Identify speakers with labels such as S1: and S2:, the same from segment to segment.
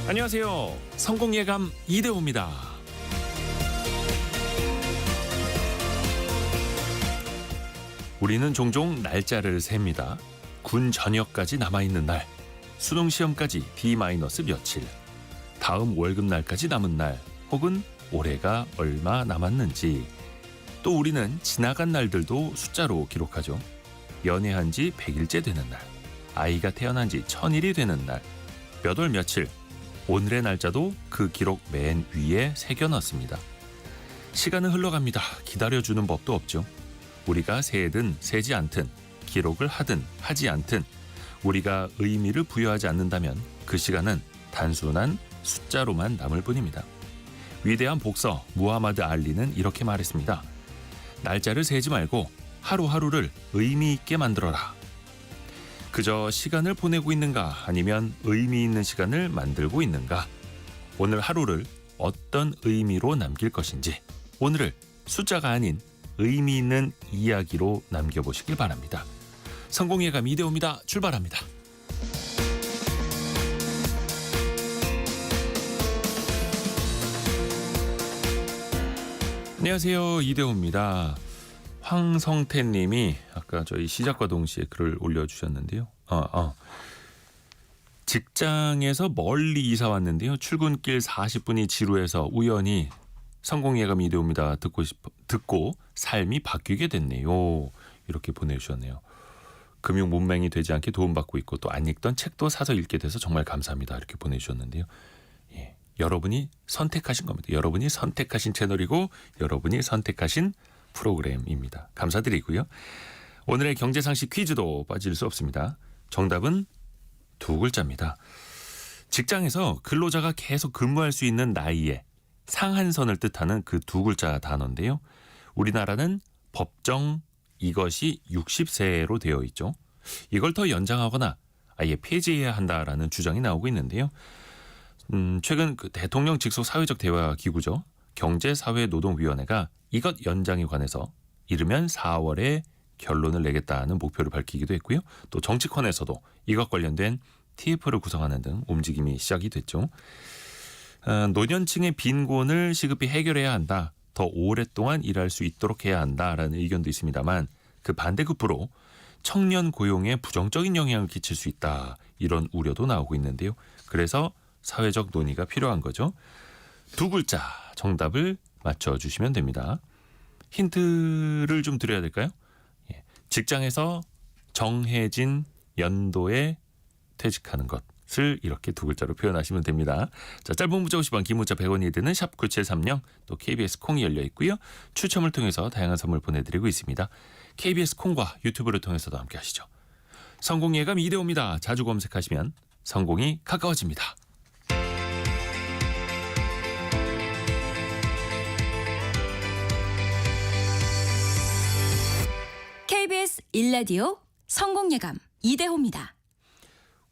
S1: 안녕하세요. 성공예감 이대호입니다. 우리는 종종 날짜를 셉니다. 군 전역까지 남아있는 날, 수능 시험까지 D- 며칠, 다음 월급 날까지 남은 날, 혹은 올해가 얼마 남았는지. 또 우리는 지나간 날들도 숫자로 기록하죠. 연애한 지 100일째 되는 날, 아이가 태어난 지 1000일이 되는 날, 몇 월 며칠, 오늘의 날짜도 그 기록 맨 위에 새겨넣습니다. 시간은 흘러갑니다. 기다려주는 법도 없죠. 우리가 세든 세지 않든, 기록을 하든 하지 않든 우리가 의미를 부여하지 않는다면 그 시간은 단순한 숫자로만 남을 뿐입니다. 위대한 복서 무하마드 알리는 이렇게 말했습니다. 날짜를 세지 말고 하루하루를 의미 있게 만들어라. 그저 시간을 보내고 있는가, 아니면 의미 있는 시간을 만들고 있는가? 오늘 하루를 어떤 의미로 남길 것인지, 오늘을 숫자가 아닌 의미 있는 이야기로 남겨보시길 바랍니다. 성공예감 이대호입니다. 출발합니다. 안녕하세요. 이대호입니다. 황성태 님이 아까 저희 시작과 동시에 글을 올려주셨는데요. 직장에서 멀리 이사 왔는데요. 출근길 40분이 지루해서 우연히 성공예감 이대호입니다. 듣고 삶이 바뀌게 됐네요. 이렇게 보내주셨네요. 금융 문맹이 되지 않게 도움받고 있고 또 안 읽던 책도 사서 읽게 돼서 정말 감사합니다. 이렇게 보내주셨는데요. 예, 여러분이 선택하신 겁니다. 여러분이 선택하신 채널이고 여러분이 선택하신 프로그램입니다. 감사드리고요. 오늘의 경제상식 퀴즈도 빠질 수 없습니다. 정답은 두 글자입니다. 직장에서 근로자가 계속 근무할 수 있는 나이에 상한선을 뜻하는 그 두 글자 단어인데요. 우리나라는 법정 이것이 60세로 되어 있죠. 이걸 더 연장하거나 아예 폐지해야 한다라는 주장이 나오고 있는데요. 최근 그 대통령 직속 사회적 대화 기구죠. 경제사회노동위원회가 이것 연장에 관해서 이르면 4월에 결론을 내겠다는 목표를 밝히기도 했고요. 또 정치권에서도 이것 관련된 TF를 구성하는 등 움직임이 시작이 됐죠. 노년층의 빈곤을 시급히 해결해야 한다. 더 오랫동안 일할 수 있도록 해야 한다라는 의견도 있습니다만 그 반대급부로 청년 고용에 부정적인 영향을 끼칠 수 있다. 이런 우려도 나오고 있는데요. 그래서 사회적 논의가 필요한 거죠. 두 글자 정답을 맞춰주시면 됩니다. 힌트를 좀 드려야 될까요? 예. 직장에서 정해진 연도에 퇴직하는 것을 이렇게 두 글자로 표현하시면 됩니다. 자, 짧은 문자 50원, 긴 문자 100원이 드는 샵 9730, 또 KBS 콩이 열려 있고요. 추첨을 통해서 다양한 선물 보내드리고 있습니다. KBS 콩과 유튜브를 통해서도 함께 하시죠. 성공예감 이대호입니다. 자주 검색하시면 성공이 가까워집니다.
S2: KBS 1라디오 성공예감 이대호입니다.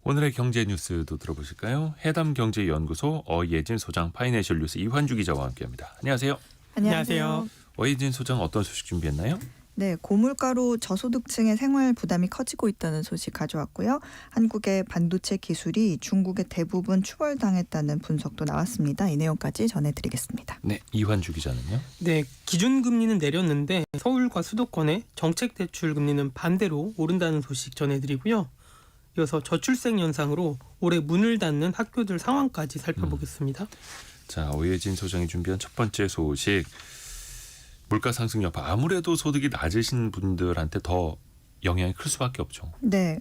S1: 오늘의 경제 뉴스도 들어보실까요? 해담경제연구소 어예진 소장, 파이낸셜 뉴스 이환주 기자와 함께합니다. 안녕하세요.
S3: 안녕하세요.
S1: 어예진 소장, 어떤 소식 준비했나요?
S3: 네, 고물가로 저소득층의 생활 부담이 커지고 있다는 소식 가져왔고요. 한국의 반도체 기술이 중국에 대부분 추월당했다는 분석도 나왔습니다. 이 내용까지 전해드리겠습니다.
S1: 네, 이환주 기자는요?
S4: 네, 기준금리는 내렸는데 서울과 수도권의 정책대출 금리는 반대로 오른다는 소식 전해드리고요. 이어서 저출생 현상으로 올해 문을 닫는 학교들 상황까지 살펴보겠습니다.
S1: 자, 어예진 소장이 준비한 첫 번째 소식. 물가 상승 여파, 아무래도 소득이 낮으신 분들한테 더 영향이 클 수밖에 없죠.
S3: 네,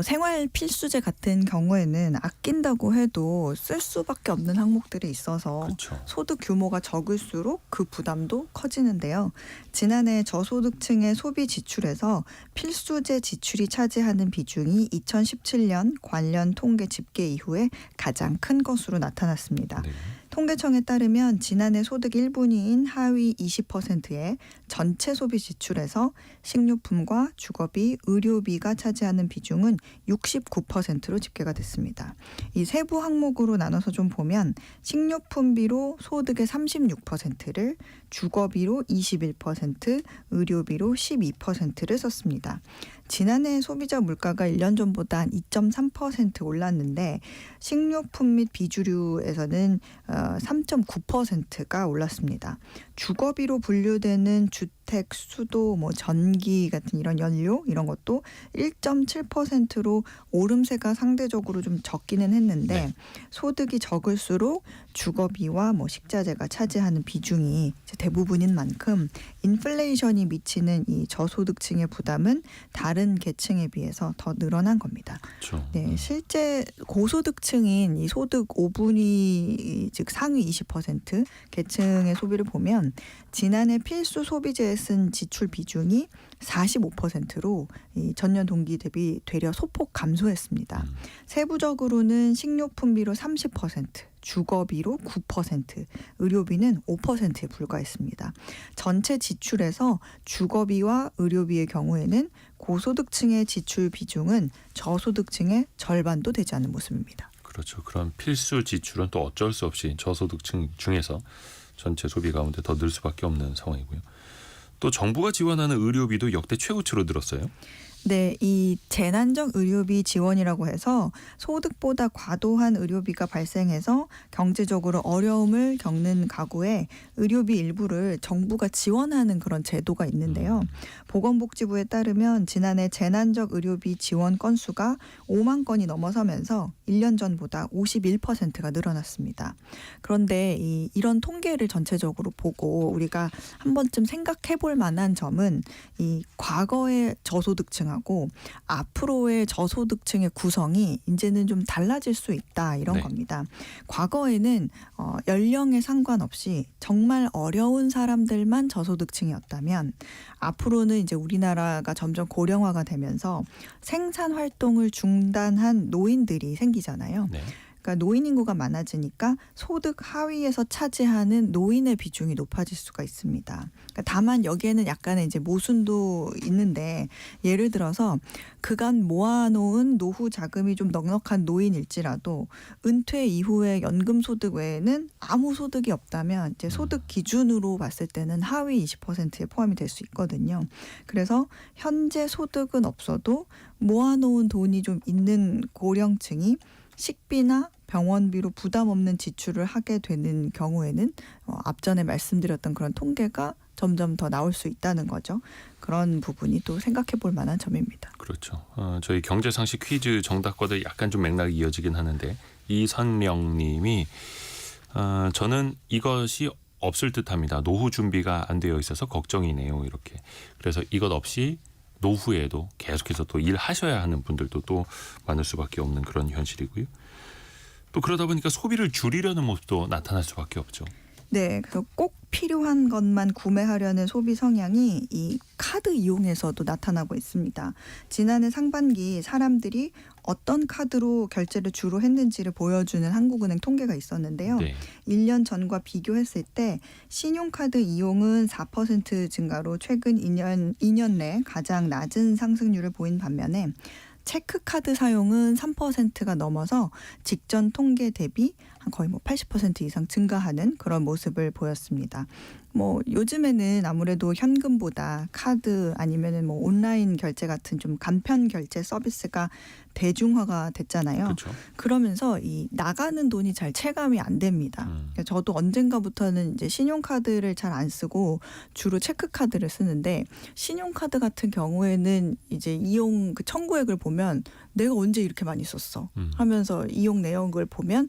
S3: 생활 필수재 같은 경우에는 아낀다고 해도 쓸 수밖에 없는 항목들이 있어서
S1: 그렇죠.
S3: 소득 규모가 적을수록 그 부담도 커지는데요. 지난해 저소득층의 소비 지출에서 필수재 지출이 차지하는 비중이 2017년 관련 통계 집계 이후에 가장 큰 것으로 나타났습니다.
S1: 네.
S3: 통계청에 따르면 지난해 소득 1분위인 하위 20%의 전체 소비 지출에서 식료품과 주거비, 의료비가 차지하는 비중은 69%로 집계가 됐습니다. 이 세부 항목으로 나눠서 좀 보면 식료품비로 소득의 36%를, 주거비로 21%, 의료비로 12%를 썼습니다. 지난해 소비자 물가가 1년 전보다 한 2.3% 올랐는데 식료품 및 비주류에서는 3.9%가 올랐습니다. 주거비로 분류되는 주택, 수도, 전기 같은 이런 연료 이런 것도 1.7%로 오름세가 상대적으로 좀 적기는 했는데
S1: 네.
S3: 소득이 적을수록 주거비와 식자재가 차지하는 비중이 이제 대부분인 만큼 인플레이션이 미치는 이 저소득층의 부담은 다른 계층에 비해서 더 늘어난 겁니다.
S1: 그렇죠.
S3: 네, 실제 고소득층인 이 소득 5분위 즉 상위 20% 계층의 소비를 보면 지난해 필수 소비재에 쓴 지출 비중이 45%로 이 전년 동기 대비 되려 소폭 감소했습니다. 세부적으로는 식료품비로 30%, 주거비로 9%, 의료비는 5%에 불과했습니다. 전체 지출에서 주거비와 의료비의 경우에는 고소득층의 지출 비중은 저소득층의 절반도 되지 않는 모습입니다.
S1: 그렇죠. 그런 필수 지출은 또 어쩔 수 없이 저소득층 중에서 전체 소비 가운데 더 늘 수밖에 없는 상황이고요. 또 정부가 지원하는 의료비도 역대 최고치로 늘었어요.
S3: 네, 이 재난적 의료비 지원이라고 해서 소득보다 과도한 의료비가 발생해서 경제적으로 어려움을 겪는 가구에 의료비 일부를 정부가 지원하는 그런 제도가 있는데요. 보건복지부에 따르면 지난해 재난적 의료비 지원 건수가 5만 건이 넘어서면서 1년 전보다 51%가 늘어났습니다. 그런데 이런 통계를 전체적으로 보고 우리가 한 번쯤 생각해 볼 만한 점은 이 과거의 저소득층하고 앞으로의 저소득층의 구성이 이제는 좀 달라질 수 있다 이런
S1: 네.
S3: 겁니다. 과거에는 연령에 상관없이 정말 어려운 사람들만 저소득층이었다면 앞으로는 이제 우리나라가 점점 고령화가 되면서 생산 활동을 중단한 노인들이 생기잖아요.
S1: 네.
S3: 그러니까 노인 인구가 많아지니까 소득 하위에서 차지하는 노인의 비중이 높아질 수가 있습니다. 그러니까 다만 여기에는 약간의 이제 모순도 있는데 예를 들어서 그간 모아놓은 노후 자금이 좀 넉넉한 노인일지라도 은퇴 이후에 연금 소득 외에는 아무 소득이 없다면 이제 소득 기준으로 봤을 때는 하위 20%에 포함이 될 수 있거든요. 그래서 현재 소득은 없어도 모아놓은 돈이 좀 있는 고령층이 식비나 병원비로 부담 없는 지출을 하게 되는 경우에는 앞전에 말씀드렸던 그런 통계가 점점 더 나올 수 있다는 거죠. 그런 부분이 또 생각해 볼 만한 점입니다.
S1: 그렇죠. 저희 경제상식 퀴즈 정답과도 약간 좀 맥락이 이어지긴 하는데 이선령님이 저는 이것이 없을 듯합니다. 노후 준비가 안 되어 있어서 걱정이네요. 이렇게. 그래서 이것 없이 노후에도 계속해서 또 일하셔야 하는 분들도 또 많을 수밖에 없는 그런 현실이고요. 또 그러다 보니까 소비를 줄이려는 모습도 나타날 수밖에 없죠.
S3: 네, 그래서 꼭 필요한 것만 구매하려는 소비 성향이 이 카드 이용에서도 나타나고 있습니다. 지난해 상반기 사람들이 어떤 카드로 결제를 주로 했는지를 보여주는 한국은행 통계가 있었는데요.
S1: 네.
S3: 1년 전과 비교했을 때 신용카드 이용은 4% 증가로 최근 2년 내 가장 낮은 상승률을 보인 반면에 체크카드 사용은 3%가 넘어서 직전 통계 대비 거의 80% 이상 증가하는 그런 모습을 보였습니다. 요즘에는 아무래도 현금보다 카드 아니면은 온라인 결제 같은 좀 간편 결제 서비스가 대중화가 됐잖아요.
S1: 그렇죠.
S3: 그러면서 이 나가는 돈이 잘 체감이 안 됩니다. 그러니까 저도 언젠가부터는 이제 신용카드를 잘 안 쓰고 주로 체크카드를 쓰는데 신용카드 같은 경우에는 이제 이용 그 청구액을 보면 내가 언제 이렇게 많이 썼어 하면서 이용 내역을 보면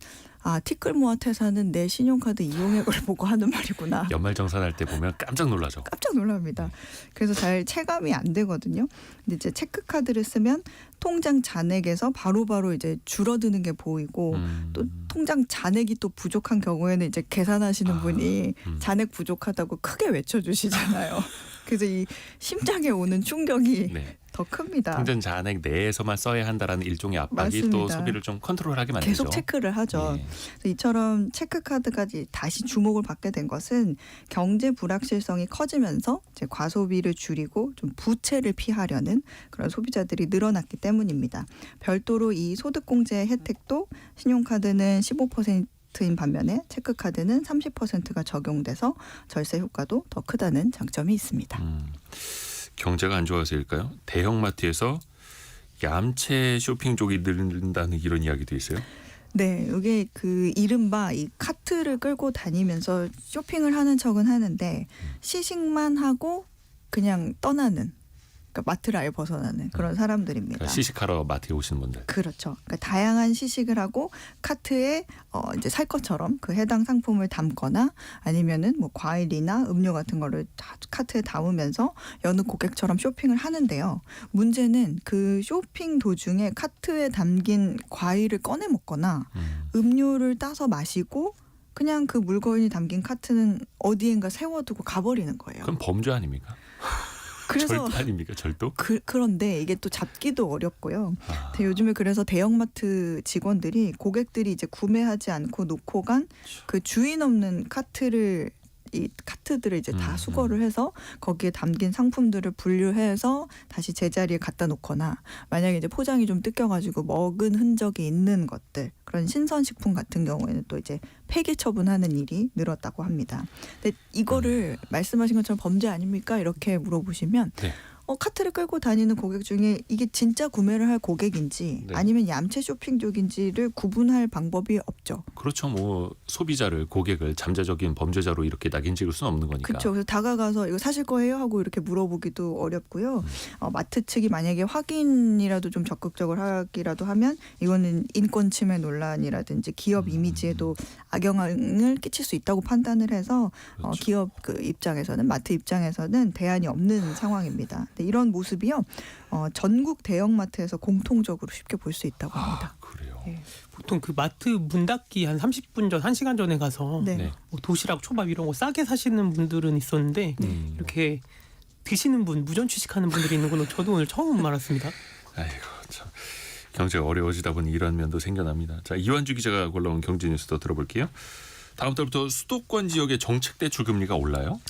S3: 티끌모아 퇴사는 내 신용카드 이용액을 보고 하는 말이구나.
S1: 연말정산할 때 보면 깜짝 놀라죠.
S3: 깜짝 놀랍니다. 그래서 잘 체감이 안 되거든요. 근데 이제 체크카드를 쓰면 통장 잔액에서 바로바로 이제 줄어드는 게 보이고 또 통장 잔액이 또 부족한 경우에는 이제 계산하시는 분이 잔액 부족하다고 크게 외쳐주시잖아요. 그래서 이 심장에 오는 충격이
S1: 네.
S3: 더 큽니다.
S1: 통장 잔액 내에서만 써야 한다라는 일종의 압박이
S3: 맞습니다.
S1: 또 소비를 좀 컨트롤하게 만들죠.
S3: 계속 체크를 하죠.
S1: 네.
S3: 그래서 이처럼 체크카드까지 다시 주목을 받게 된 것은 경제 불확실성이 커지면서 이제 과소비를 줄이고 좀 부채를 피하려는 그런 소비자들이 늘어났기 때문입니다. 별도로 이 소득공제 혜택도 신용카드는 15%인 반면에 체크카드는 30%가 적용돼서 절세 효과도 더 크다는 장점이 있습니다.
S1: 경제가 안 좋아서일까요? 대형마트에서 얌체 쇼핑족이 늘는다는 이런 이야기도 있어요.
S3: 네, 이게 그 이른바 이 카트를 끌고 다니면서 쇼핑을 하는 척은 하는데 시식만 하고 그냥 떠나는, 그러니까 마트를 아예 벗어나는 그런 사람들입니다.
S1: 그러니까 시식하러 마트에 오시는 분들.
S3: 그렇죠. 그러니까 다양한 시식을 하고 카트에 이제 살 것처럼 그 해당 상품을 담거나 아니면은 뭐 과일이나 음료 같은 거를 다 카트에 담으면서 여느 고객처럼 쇼핑을 하는데요. 문제는 그 쇼핑 도중에 카트에 담긴 과일을 꺼내 먹거나 음료를 따서 마시고 그냥 그 물건이 담긴 카트는 어디엔가 세워두고 가버리는 거예요.
S1: 그럼 범죄 아닙니까?
S3: 그래서
S1: 절도 아닙니까? 절도?
S3: 그런데 이게 또 잡기도 어렵고요.
S1: 아,
S3: 요즘에 그래서 대형마트 직원들이 고객들이 이제 구매하지 않고 놓고 간 그 주인 없는 카트들을 이제 다 수거를 해서 거기에 담긴 상품들을 분류해서 다시 제자리에 갖다 놓거나 만약에 이제 포장이 좀 뜯겨가지고 먹은 흔적이 있는 것들, 그런 신선식품 같은 경우에는 또 이제 폐기 처분하는 일이 늘었다고 합니다. 근데 이거를 말씀하신 것처럼 범죄 아닙니까? 이렇게 물어보시면
S1: 네.
S3: 카트를 끌고 다니는 고객 중에 이게 진짜 구매를 할 고객인지
S1: 네.
S3: 아니면 얌체 쇼핑족인지를 구분할 방법이 없죠.
S1: 그렇죠. 뭐 소비자를, 고객을 잠재적인 범죄자로 이렇게 낙인 찍을 수는 없는 거니까.
S3: 그렇죠. 그래서 다가가서 이거 사실 거예요 하고 이렇게 물어보기도 어렵고요. 마트 측이 만약에 확인이라도 좀 적극적으로 하기라도 하면 이거는 인권 침해 논란이라든지 기업 이미지에도 악영향을 끼칠 수 있다고 판단을 해서
S1: 그렇죠.
S3: 기업 그 입장에서는, 마트 입장에서는 대안이 없는 상황입니다. 근데 이런 모습이요, 전국 대형마트에서 공통적으로 쉽게 볼 수 있다고 합니다.
S1: 그래요.
S3: 네.
S4: 보통 그 마트 문 닫기 한 30분 전, 1시간 전에 가서
S3: 네.
S1: 네.
S4: 뭐 도시락, 초밥 이런 거 싸게 사시는 분들은 있었는데 이렇게 드시는 분, 무전 취식하는 분들이 있는 건 저도 오늘 처음 알았습니다.
S1: 아이고 참, 경제가 어려워지다 보니 이런 면도 생겨납니다. 자, 이완주 기자가 골라온 경제 뉴스도 들어볼게요. 다음 달부터 수도권 지역의 정책 대출 금리가 올라요?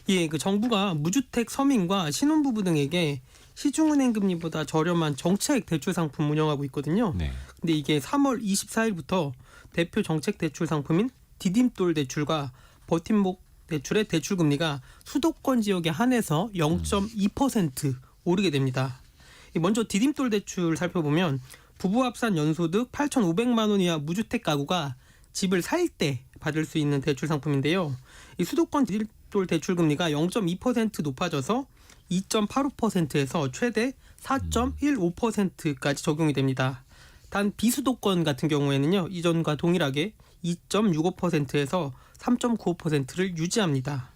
S4: 예, 그 정부가 무주택 서민과 신혼부부 등에게 시중은행 금리보다 저렴한 정책 대출 상품 운영하고 있거든요.
S1: 네.
S4: 근데 이게 3월 24일부터 대표 정책 대출 상품인 디딤돌 대출과 버팀목 대출의 대출 금리가 수도권 지역에 한해서 0.2% 오르게 됩니다. 먼저 디딤돌 대출 살펴보면 부부 합산 연소득 8,500만 원 이하 무주택 가구가 집을 살 때 받을 수 있는 대출 상품인데요. 이 수도권 디딤돌 대출 금리가 0.2% 높아져서 2.85%에서 최대 4.15%까지 적용이 됩니다. 단 비수도권 같은 경우에는요, 이전과 동일하게 2.65%에서 3.95%를 유지합니다.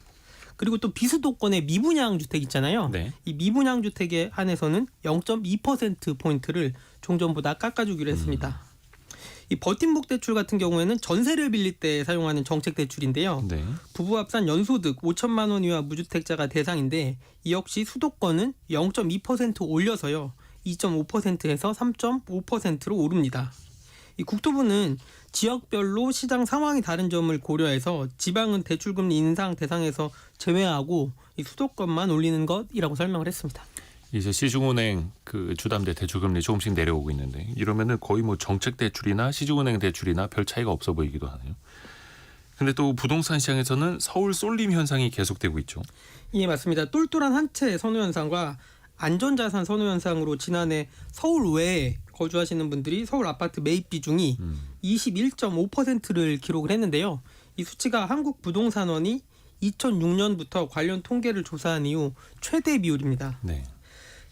S4: 그리고 또 비수도권의 미분양 주택 있잖아요.
S1: 네.
S4: 이 미분양 주택에 한해서는 0.2% 포인트를 종전보다 깎아주기로 했습니다. 이 버팀목 대출 같은 경우에는 전세를 빌릴 때 사용하는 정책 대출인데요.
S1: 네.
S4: 부부 합산 연소득 5천만 원 이하 무주택자가 대상인데 이 역시 수도권은 0.2% 올려서요. 2.5%에서 3.5%로 오릅니다. 이 국토부는 지역별로 시장 상황이 다른 점을 고려해서 지방은 대출금리 인상 대상에서 제외하고 이 수도권만 올리는 것이라고 설명을 했습니다.
S1: 이제 시중은행 그 주담대 대출금리 조금씩 내려오고 있는데 이러면은 거의 뭐 정책 대출이나 시중은행 대출이나 별 차이가 없어 보이기도 하네요. 근데 또 부동산 시장에서는 서울 쏠림 현상이 계속되고 있죠.
S4: 예, 맞습니다. 똘똘한 한 채 선호 현상과 안전자산 선호 현상으로 지난해 서울 외에 거주하시는 분들이 서울 아파트 매입 비중이 21.5%를 기록을 했는데요. 이 수치가 한국부동산원이 2006년부터 관련 통계를 조사한 이후 최대 비율입니다.
S1: 네.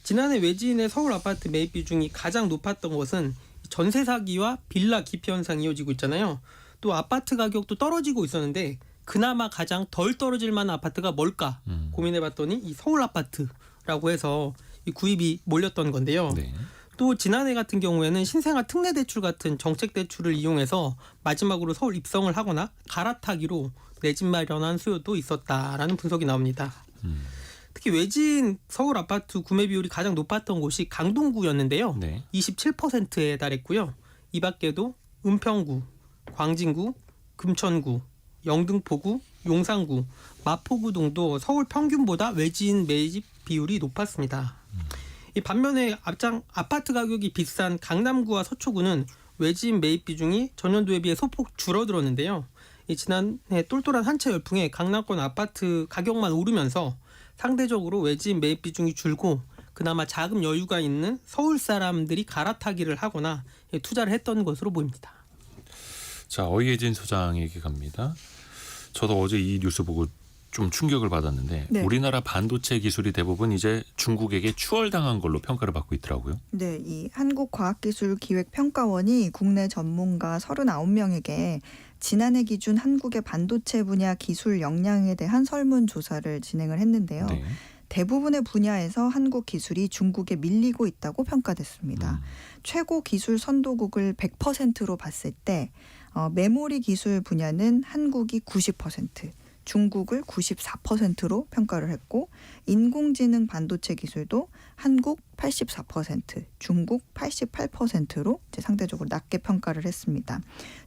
S4: 지난해 외지인의 서울 아파트 매입 비중이 가장 높았던 것은 전세 사기와 빌라 기피 현상이 이어지고 있잖아요. 또 아파트 가격도 떨어지고 있었는데 그나마 가장 덜 떨어질 만한 아파트가 뭘까 고민해봤더니 이 서울 아파트라고 해서 이 구입이 몰렸던 건데요.
S1: 네.
S4: 또 지난해 같은 경우에는 신생아 특례 대출 같은 정책 대출을 이용해서 마지막으로 서울 입성을 하거나 갈아타기로 내 집 마련한 수요도 있었다라는 분석이 나옵니다. 특히 외지인 서울 아파트 구매 비율이 가장 높았던 곳이 강동구였는데요.
S1: 네.
S4: 27%에 달했고요. 이 밖에도 은평구, 광진구, 금천구, 영등포구, 용산구, 마포구 등도 서울 평균보다 외지인 매집 비율이 높았습니다. 이 반면에 아파트 가격이 비싼 강남구와 서초구는 외지인 매입 비중이 전년도에 비해 소폭 줄어들었는데요. 이 지난해 똘똘한 한 채 열풍에 강남권 아파트 가격만 오르면서 상대적으로 외지인 매입 비중이 줄고 그나마 자금 여유가 있는 서울 사람들이 갈아타기를 하거나 투자를 했던 것으로 보입니다.
S1: 자, 어이해진 소장에게 갑니다. 저도 어제 이 뉴스 보고 좀 충격을 받았는데
S3: 네.
S1: 우리나라 반도체 기술이 대부분 이제 중국에게 추월당한 걸로 평가를 받고 있더라고요.
S3: 네, 이 한국과학기술기획평가원이 국내 전문가 39명에게 지난해 기준 한국의 반도체 분야 기술 역량에 대한 설문조사를 진행을 했는데요.
S1: 네.
S3: 대부분의 분야에서 한국 기술이 중국에 밀리고 있다고 평가됐습니다. 최고 기술 선도국을 100%로 봤을 때 메모리 기술 분야는 한국이 90%, 중국을 94%로 평가를 했고 인공지능 반도체 기술도 한국 84%, 중국 88%로 이제 상대적으로 낮게 평가를 했습니다.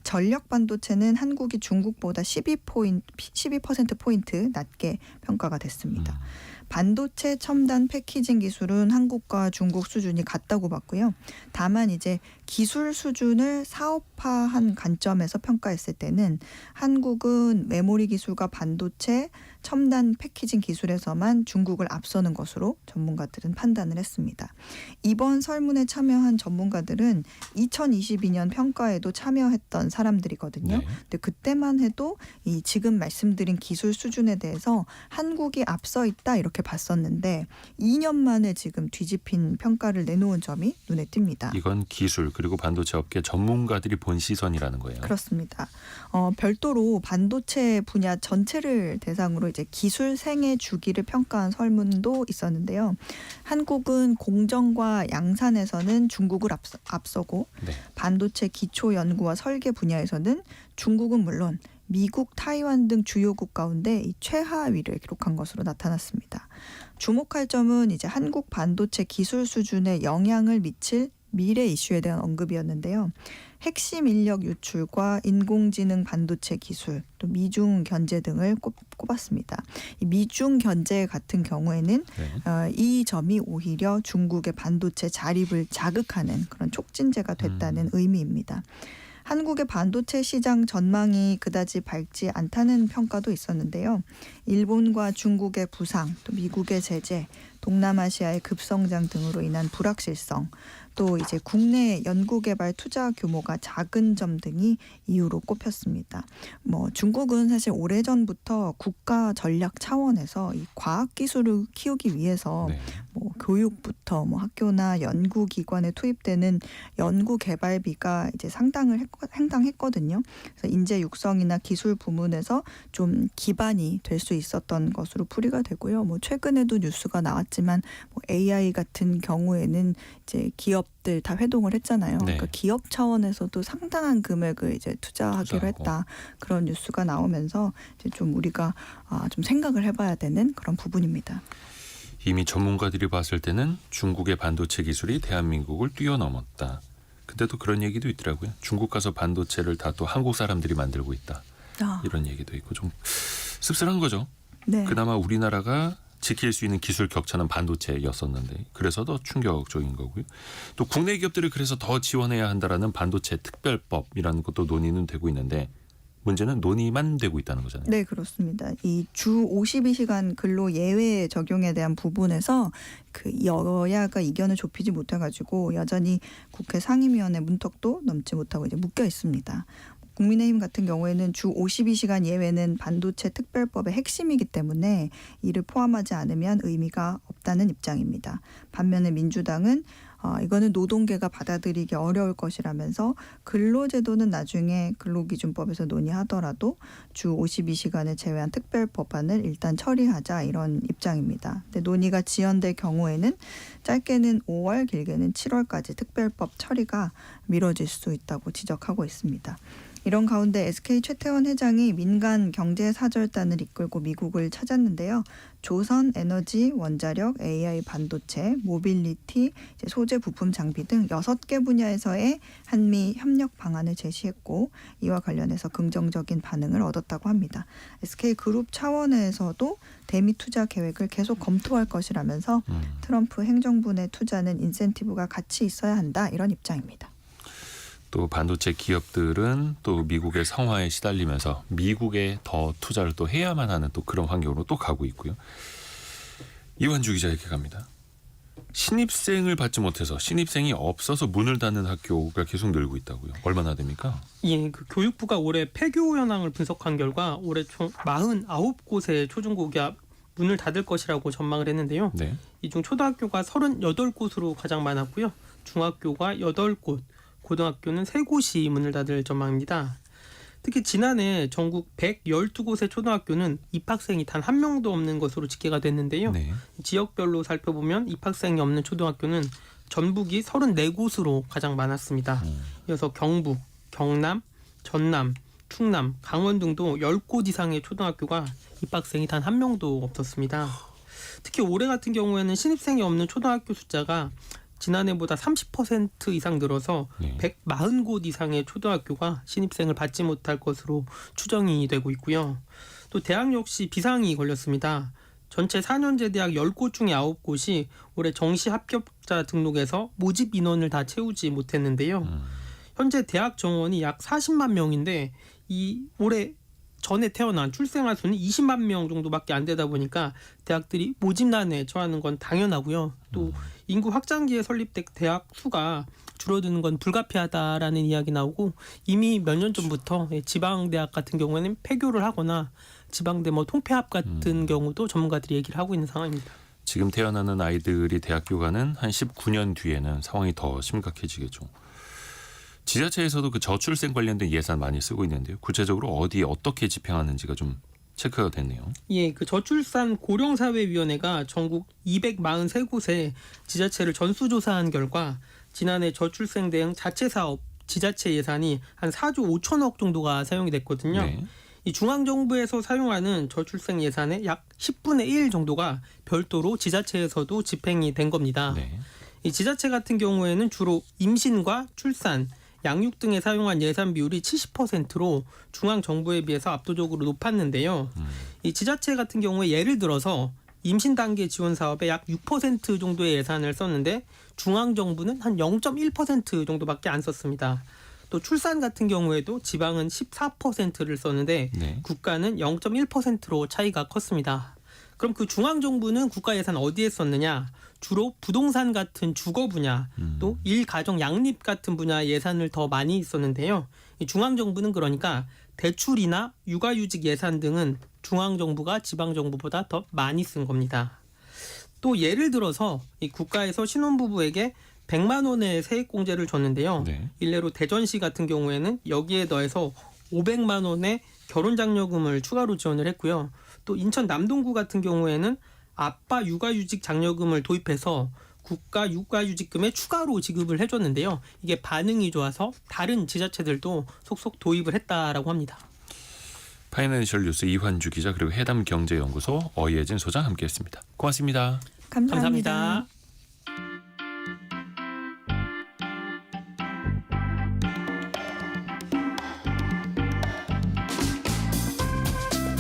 S3: 전력 반도체는 한국이 중국보다 12%포인트 낮게 평가가 됐습니다. 반도체 첨단 패키징 기술은 한국과 중국 수준이 같다고 봤고요. 다만 이제 기술 수준을 사업화한 관점에서 평가했을 때는 한국은 메모리 기술과 반도체 첨단 패키징 기술에서만 중국을 앞서는 것으로 전문가들은 판단을 했습니다. 이번 설문에 참여한 전문가들은 2022년 평가에도 참여했던 사람들이거든요.
S1: 네.
S3: 근데 그때만 해도 이 지금 말씀드린 기술 수준에 대해서 한국이 앞서 있다 이렇게 봤었는데 2년 만에 지금 뒤집힌 평가를 내놓은 점이 눈에 띕니다.
S1: 이건 기술 그리고 반도체 업계 전문가들이 본 시선이라는 거예요.
S3: 그렇습니다. 별도로 반도체 분야 전체를 대상으로 이제 기술 생애 주기를 평가한 설문도 있었는데요. 한국은 공정과 양산에서는 중국을 앞서고
S1: 네.
S3: 반도체 기초 연구와 설계 분야에서는 중국은 물론 미국, 타이완 등 주요국 가운데 이 최하위를 기록한 것으로 나타났습니다. 주목할 점은 이제 한국 반도체 기술 수준에 영향을 미칠 미래 이슈에 대한 언급이었는데요. 핵심 인력 유출과 인공지능 반도체 기술, 또 미중 견제 등을 꼽았습니다. 이 미중 견제 같은 경우에는
S1: 네.
S3: 이 점이 오히려 중국의 반도체 자립을 자극하는 그런 촉진제가 됐다는 의미입니다. 한국의 반도체 시장 전망이 그다지 밝지 않다는 평가도 있었는데요. 일본과 중국의 부상, 또 미국의 제재, 동남아시아의 급성장 등으로 인한 불확실성, 또 이제 국내 연구개발 투자 규모가 작은 점 등이 이유로 꼽혔습니다. 중국은 사실 오래전부터 국가 전략 차원에서 이 과학 기술을 키우기 위해서
S1: 네.
S3: 교육부터 학교나 연구기관에 투입되는 연구 개발비가 이제 상당했거든요. 그래서 인재 육성이나 기술 부문에서 좀 기반이 될 수 있었던 것으로 풀이가 되고요. 최근에도 뉴스가 나왔지만 AI 같은 경우에는 이제 기업들 다 회동을 했잖아요.
S1: 네.
S3: 그러니까 기업 차원에서도 상당한 금액을 이제 투자하기로
S1: 투자하고.
S3: 했다. 그런 뉴스가 나오면서 이제 좀 우리가 좀 생각을 해봐야 되는 그런 부분입니다.
S1: 이미 전문가들이 봤을 때는 중국의 반도체 기술이 대한민국을 뛰어넘었다. 근데 또 그런 얘기도 있더라고요. 중국 가서 반도체를 다 또 한국 사람들이 만들고 있다. 이런 얘기도 있고 좀 씁쓸한 거죠.
S3: 네.
S1: 그나마 우리나라가 지킬 수 있는 기술 격차는 반도체였었는데 그래서 더 충격적인 거고요. 또 국내 기업들을 그래서 더 지원해야 한다라는 반도체 특별법이라는 것도 논의는 되고 있는데 문제는 논의만 되고 있다는 거잖아요.
S3: 네, 그렇습니다. 이 주 52시간 근로 예외 적용에 대한 부분에서 그 여야가 이견을 좁히지 못해가지고 여전히 국회 상임위원회 문턱도 넘지 못하고 이제 묶여 있습니다. 국민의힘 같은 경우에는 주 52시간 예외는 반도체 특별법의 핵심이기 때문에 이를 포함하지 않으면 의미가 없다는 입장입니다. 반면에 민주당은 이거는 노동계가 받아들이기 어려울 것이라면서 근로제도는 나중에 근로기준법에서 논의하더라도 주 52시간을 제외한 특별법안을 일단 처리하자 이런 입장입니다. 근데 논의가 지연될 경우에는 짧게는 5월, 길게는 7월까지 특별법 처리가 미뤄질 수 있다고 지적하고 있습니다. 이런 가운데 SK 최태원 회장이 민간 경제사절단을 이끌고 미국을 찾았는데요. 조선 에너지, 원자력, AI 반도체, 모빌리티, 소재 부품 장비 등 6개 분야에서의 한미 협력 방안을 제시했고 이와 관련해서 긍정적인 반응을 얻었다고 합니다. SK그룹 차원에서도 대미 투자 계획을 계속 검토할 것이라면서 트럼프 행정부 내 투자는 인센티브가 같이 있어야 한다 이런 입장입니다.
S1: 또 반도체 기업들은 또 미국의 성화에 시달리면서 미국에 더 투자를 또 해야만 하는 또 그런 환경으로 또 가고 있고요. 이완주 기자에게 갑니다. 신입생을 받지 못해서 신입생이 없어서 문을 닫는 학교가 계속 늘고 있다고요. 얼마나 됩니까?
S4: 예, 그 교육부가 올해 폐교 현황을 분석한 결과 올해 총 49곳의 초중고교가 문을 닫을 것이라고 전망을 했는데요.
S1: 네.
S4: 이 중 초등학교가 38곳으로 가장 많았고요. 중학교가 8곳, 고등학교는 3곳이 문을 닫을 전망입니다. 특히 지난해 전국 112곳의 초등학교는 입학생이 단 한 명도 없는 것으로 집계가 됐는데요.
S1: 네.
S4: 지역별로 살펴보면 입학생이 없는 초등학교는 전북이 34곳으로 가장 많았습니다. 이어서 경북, 경남, 전남, 충남, 강원 등도 10곳 이상의 초등학교가 입학생이 단 한 명도 없었습니다. 특히 올해 같은 경우에는 신입생이 없는 초등학교 숫자가 지난해보다 30% 이상 늘어서
S1: 네.
S4: 140곳 이상의 초등학교가 신입생을 받지 못할 것으로 추정이 되고 있고요. 또 대학 역시 비상이 걸렸습니다. 전체 4년제 대학 10곳 중에 9곳이 올해 정시 합격자 등록에서 모집 인원을 다 채우지 못했는데요. 현재 대학 정원이 약 40만 명인데 이 올해 전에 태어난 출생아 수는 20만 명 정도밖에 안 되다 보니까 대학들이 모집난에 처하는 건 당연하고요. 또 인구 확장기에 설립된 대학 수가 줄어드는 건 불가피하다라는 이야기 나오고 이미 몇 년 전부터 지방대학 같은 경우에는 폐교를 하거나 지방대 통폐합 같은 경우도 전문가들이 얘기를 하고 있는 상황입니다.
S1: 지금 태어나는 아이들이 대학교 가는 한 19년 뒤에는 상황이 더 심각해지겠죠. 지자체에서도 그 저출생 관련된 예산 많이 쓰고 있는데요. 구체적으로 어디에 어떻게 집행하는지가 좀 체크가 됐네요.
S4: 예, 그 저출산 고령사회위원회가 전국 243곳에 지자체를 전수조사한 결과 지난해 저출생 대응 자체 사업 지자체 예산이 한 4조 5천억 정도가 사용이 됐거든요.
S1: 네.
S4: 이 중앙정부에서 사용하는 저출생 예산의 약 10분의 1 정도가 별도로 지자체에서도 집행이 된 겁니다.
S1: 네.
S4: 이 지자체 같은 경우에는 주로 임신과 출산, 양육 등에 사용한 예산 비율이 70%로 중앙 정부에 비해서 압도적으로 높았는데요. 이 지자체 같은 경우에 예를 들어서 임신 단계 지원 사업에 약 6% 정도의 예산을 썼는데 중앙 정부는 한 0.1% 정도밖에 안 썼습니다. 또 출산 같은 경우에도 지방은 14%를 썼는데
S1: 네.
S4: 국가는 0.1%로 차이가 컸습니다. 그럼 그 중앙 정부는 국가 예산 어디에 썼느냐? 주로 부동산 같은 주거 분야, 또 일가정 양립 같은 분야 예산을 더 많이 썼는데요. 이 중앙 정부는 그러니까 대출이나 육아휴직 예산 등은 중앙 정부가 지방 정부보다 더 많이 쓴 겁니다. 또 예를 들어서 이 국가에서 신혼부부에게 100만 원의 세액공제를 줬는데요.
S1: 네.
S4: 일례로 대전시 같은 경우에는 여기에 더해서 500만 원의 결혼장려금을 추가로 지원을 했고요. 또 인천 남동구 같은 경우에는 아빠 육아휴직 장려금을 도입해서 국가 육아휴직금에 추가로 지급을 해줬는데요. 이게 반응이 좋아서 다른 지자체들도 속속 도입을 했다라고 합니다.
S1: 파이낸셜 뉴스 이환주 기자 그리고 해담경제연구소 어예진 소장 함께했습니다. 고맙습니다.
S3: 감사합니다.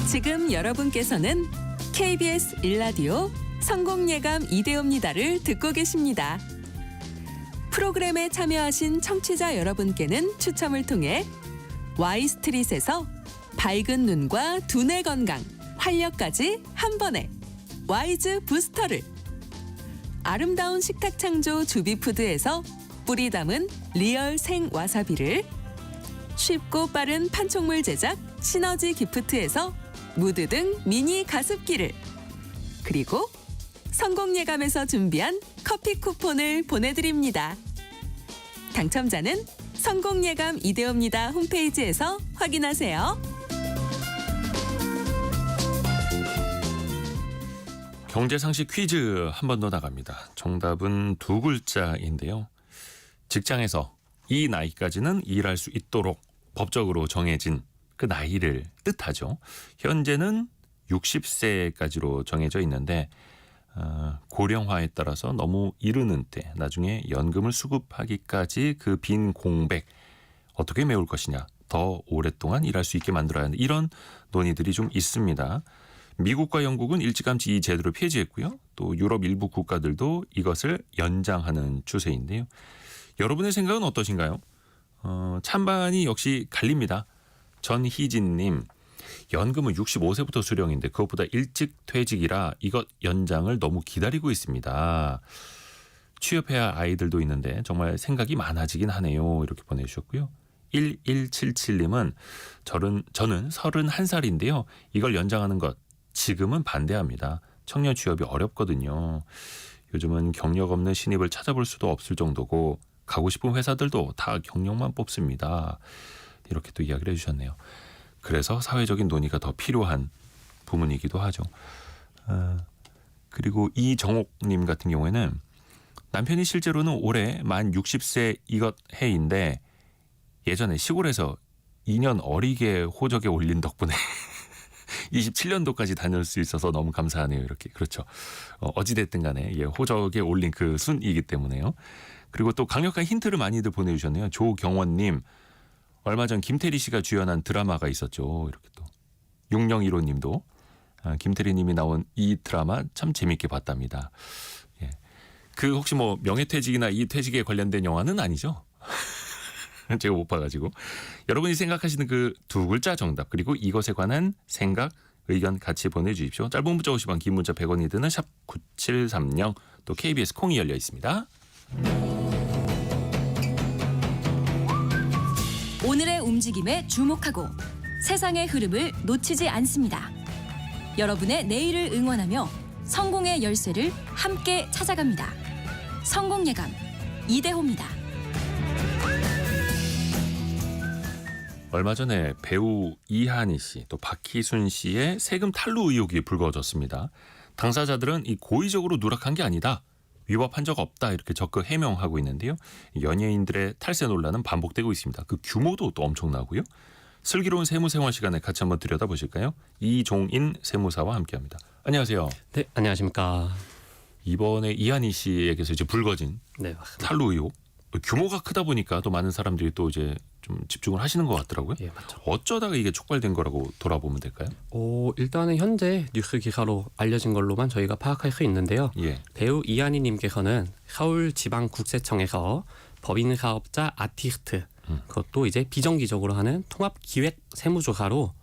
S2: 지금 여러분께서는 KBS 일라디오 성공예감 이대호입니다를 듣고 계십니다. 프로그램에 참여하신 청취자 여러분께는 추첨을 통해 Y스트릿에서 밝은 눈과 두뇌 건강, 활력까지 한 번에 와이즈 부스터를, 아름다운 식탁 창조 주비푸드에서 뿌리 담은 리얼 생 와사비를, 쉽고 빠른 판촉물 제작 시너지 기프트에서 무드 등 미니 가습기를, 그리고 성공예감에서 준비한 커피 쿠폰을 보내드립니다. 당첨자는 성공예감 이대호입니다 홈페이지에서 확인하세요.
S1: 경제상식 퀴즈 한 번 더 나갑니다. 정답은 두 글자인데요. 직장에서 이 나이까지는 일할 수 있도록 법적으로 정해진 그 나이를 뜻하죠. 현재는 60세까지로 정해져 있는데 고령화에 따라서 너무 이르는 때 나중에 연금을 수급하기까지 그 빈 공백 어떻게 메울 것이냐, 더 오랫동안 일할 수 있게 만들어야 하는 이런 논의들이 좀 있습니다. 미국과 영국은 일찌감치 이 제도를 폐지했고요. 또 유럽 일부 국가들도 이것을 연장하는 추세인데요. 여러분의 생각은 어떠신가요? 찬반이 역시 갈립니다. 전희진님, 연금은 65세부터 수령인데 그것보다 일찍 퇴직이라 이것 연장을 너무 기다리고 있습니다. 취업해야 할 아이들도 있는데 정말 생각이 많아지긴 하네요. 이렇게 보내주셨고요. 1177님은 저는 31살인데요. 이걸 연장하는 것 지금은 반대합니다. 청년 취업이 어렵거든요. 요즘은 경력 없는 신입을 찾아볼 수도 없을 정도고 가고 싶은 회사들도 다 경력만 뽑습니다. 이렇게 또 이야기를 해주셨네요. 그래서 사회적인 논의가 더 필요한 부분이기도 하죠. 그리고 이정옥님 같은 경우에는 남편이 실제로는 올해 만 60세 이것 해인데 예전에 시골에서 2년 어리게 호적에 올린 덕분에 27년도까지 다닐 수 있어서 너무 감사하네요. 이렇게. 그렇죠. 어찌됐든 간에 호적에 올린 그 순이기 때문에요. 그리고 또 강력한 힌트를 많이들 보내주셨네요. 조경원님. 얼마 전 김태리 씨가 주연한 드라마가 있었죠. 이렇게 또 6015님도 김태리 님이 나온 이 드라마 참 재밌게 봤답니다. 예. 그 혹시 뭐 명예퇴직이나 이 퇴직에 관련된 영화는 아니죠? 제가 못 봐가지고. 여러분이 생각하시는 그 두 글자 정답 그리고 이것에 관한 생각, 의견 같이 보내주십시오. 짧은 문자 50원, 긴 문자 100원이 드는 샵 9730 또 KBS 콩이 열려 있습니다.
S5: 오늘의 움직임에 주목하고 세상의 흐름을 놓치지 않습니다. 여러분의 내일을 응원하며 성공의 열쇠를 함께 찾아갑니다. 성공예감 이대호입니다.
S1: 얼마 전에 배우 이한희 씨 또 박희순 씨의 세금 탈루 의혹이 불거졌습니다. 당사자들은 이 고의적으로 누락한 게 아니다. 위법한 적 없다 이렇게 적극 해명하고 있는데요. 연예인들의 탈세 논란은 반복되고 있습니다. 그 규모도 또 엄청나고요. 슬기로운 세무생활 시간에 같이 한번 들여다보실까요? 이종인 세무사와 함께합니다. 안녕하세요.
S6: 네, 안녕하십니까.
S1: 이번에 이한희 씨에게서 이제 불거진
S6: 네, 맞습니다.
S1: 탈루 의혹. 규모가 크다 보니까 또 많은 사람들이 또 이제 좀 집중을 하시는 것 같더라고요.
S6: 예, 맞죠.
S1: 어쩌다가 이게 촉발된 거라고 돌아보면 될까요?
S6: 일단은 현재 뉴스 기사로 알려진 걸로만 저희가 파악할 수 있는데요.
S1: 예.
S6: 배우 이한희님께서는 서울지방국세청에서 법인 사업자 아티스트, 그것도 이제 비정기적으로 하는 통합기획 세무조사로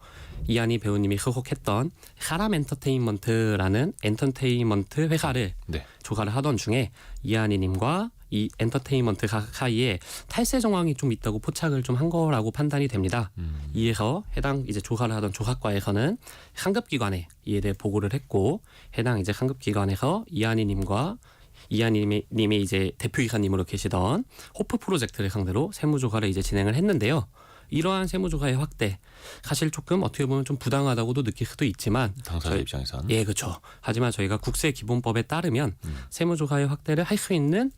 S6: 이한희 배우님이 소속했던 사람 엔터테인먼트라는 엔터테인먼트 회사를
S1: 네.
S6: 조사를 하던 중에 이한희님과 이 엔터테인먼트 사이에 탈세 정황이 좀 있다고 포착을 좀 한 거라고 판단이 됩니다. 이에서 해당 이제 조사를 하던 조사과에서는 상급기관에 이에 대해 보고를 했고 해당 이제 상급기관에서 이한희님과 이한희님이 이제 대표이사님으로 계시던 호프 프로젝트를 상대로 세무조사를 이제 진행을 했는데요. 이러한 세무조사의 확대 사실 조금 어떻게 보면 좀 부당하다고도 느낄 수도 있지만
S1: 당사자 입장에서는
S6: 예, 그렇죠. 하지만 저희가 국세기본법에 따르면 세무조사의 확대를 할 수 있는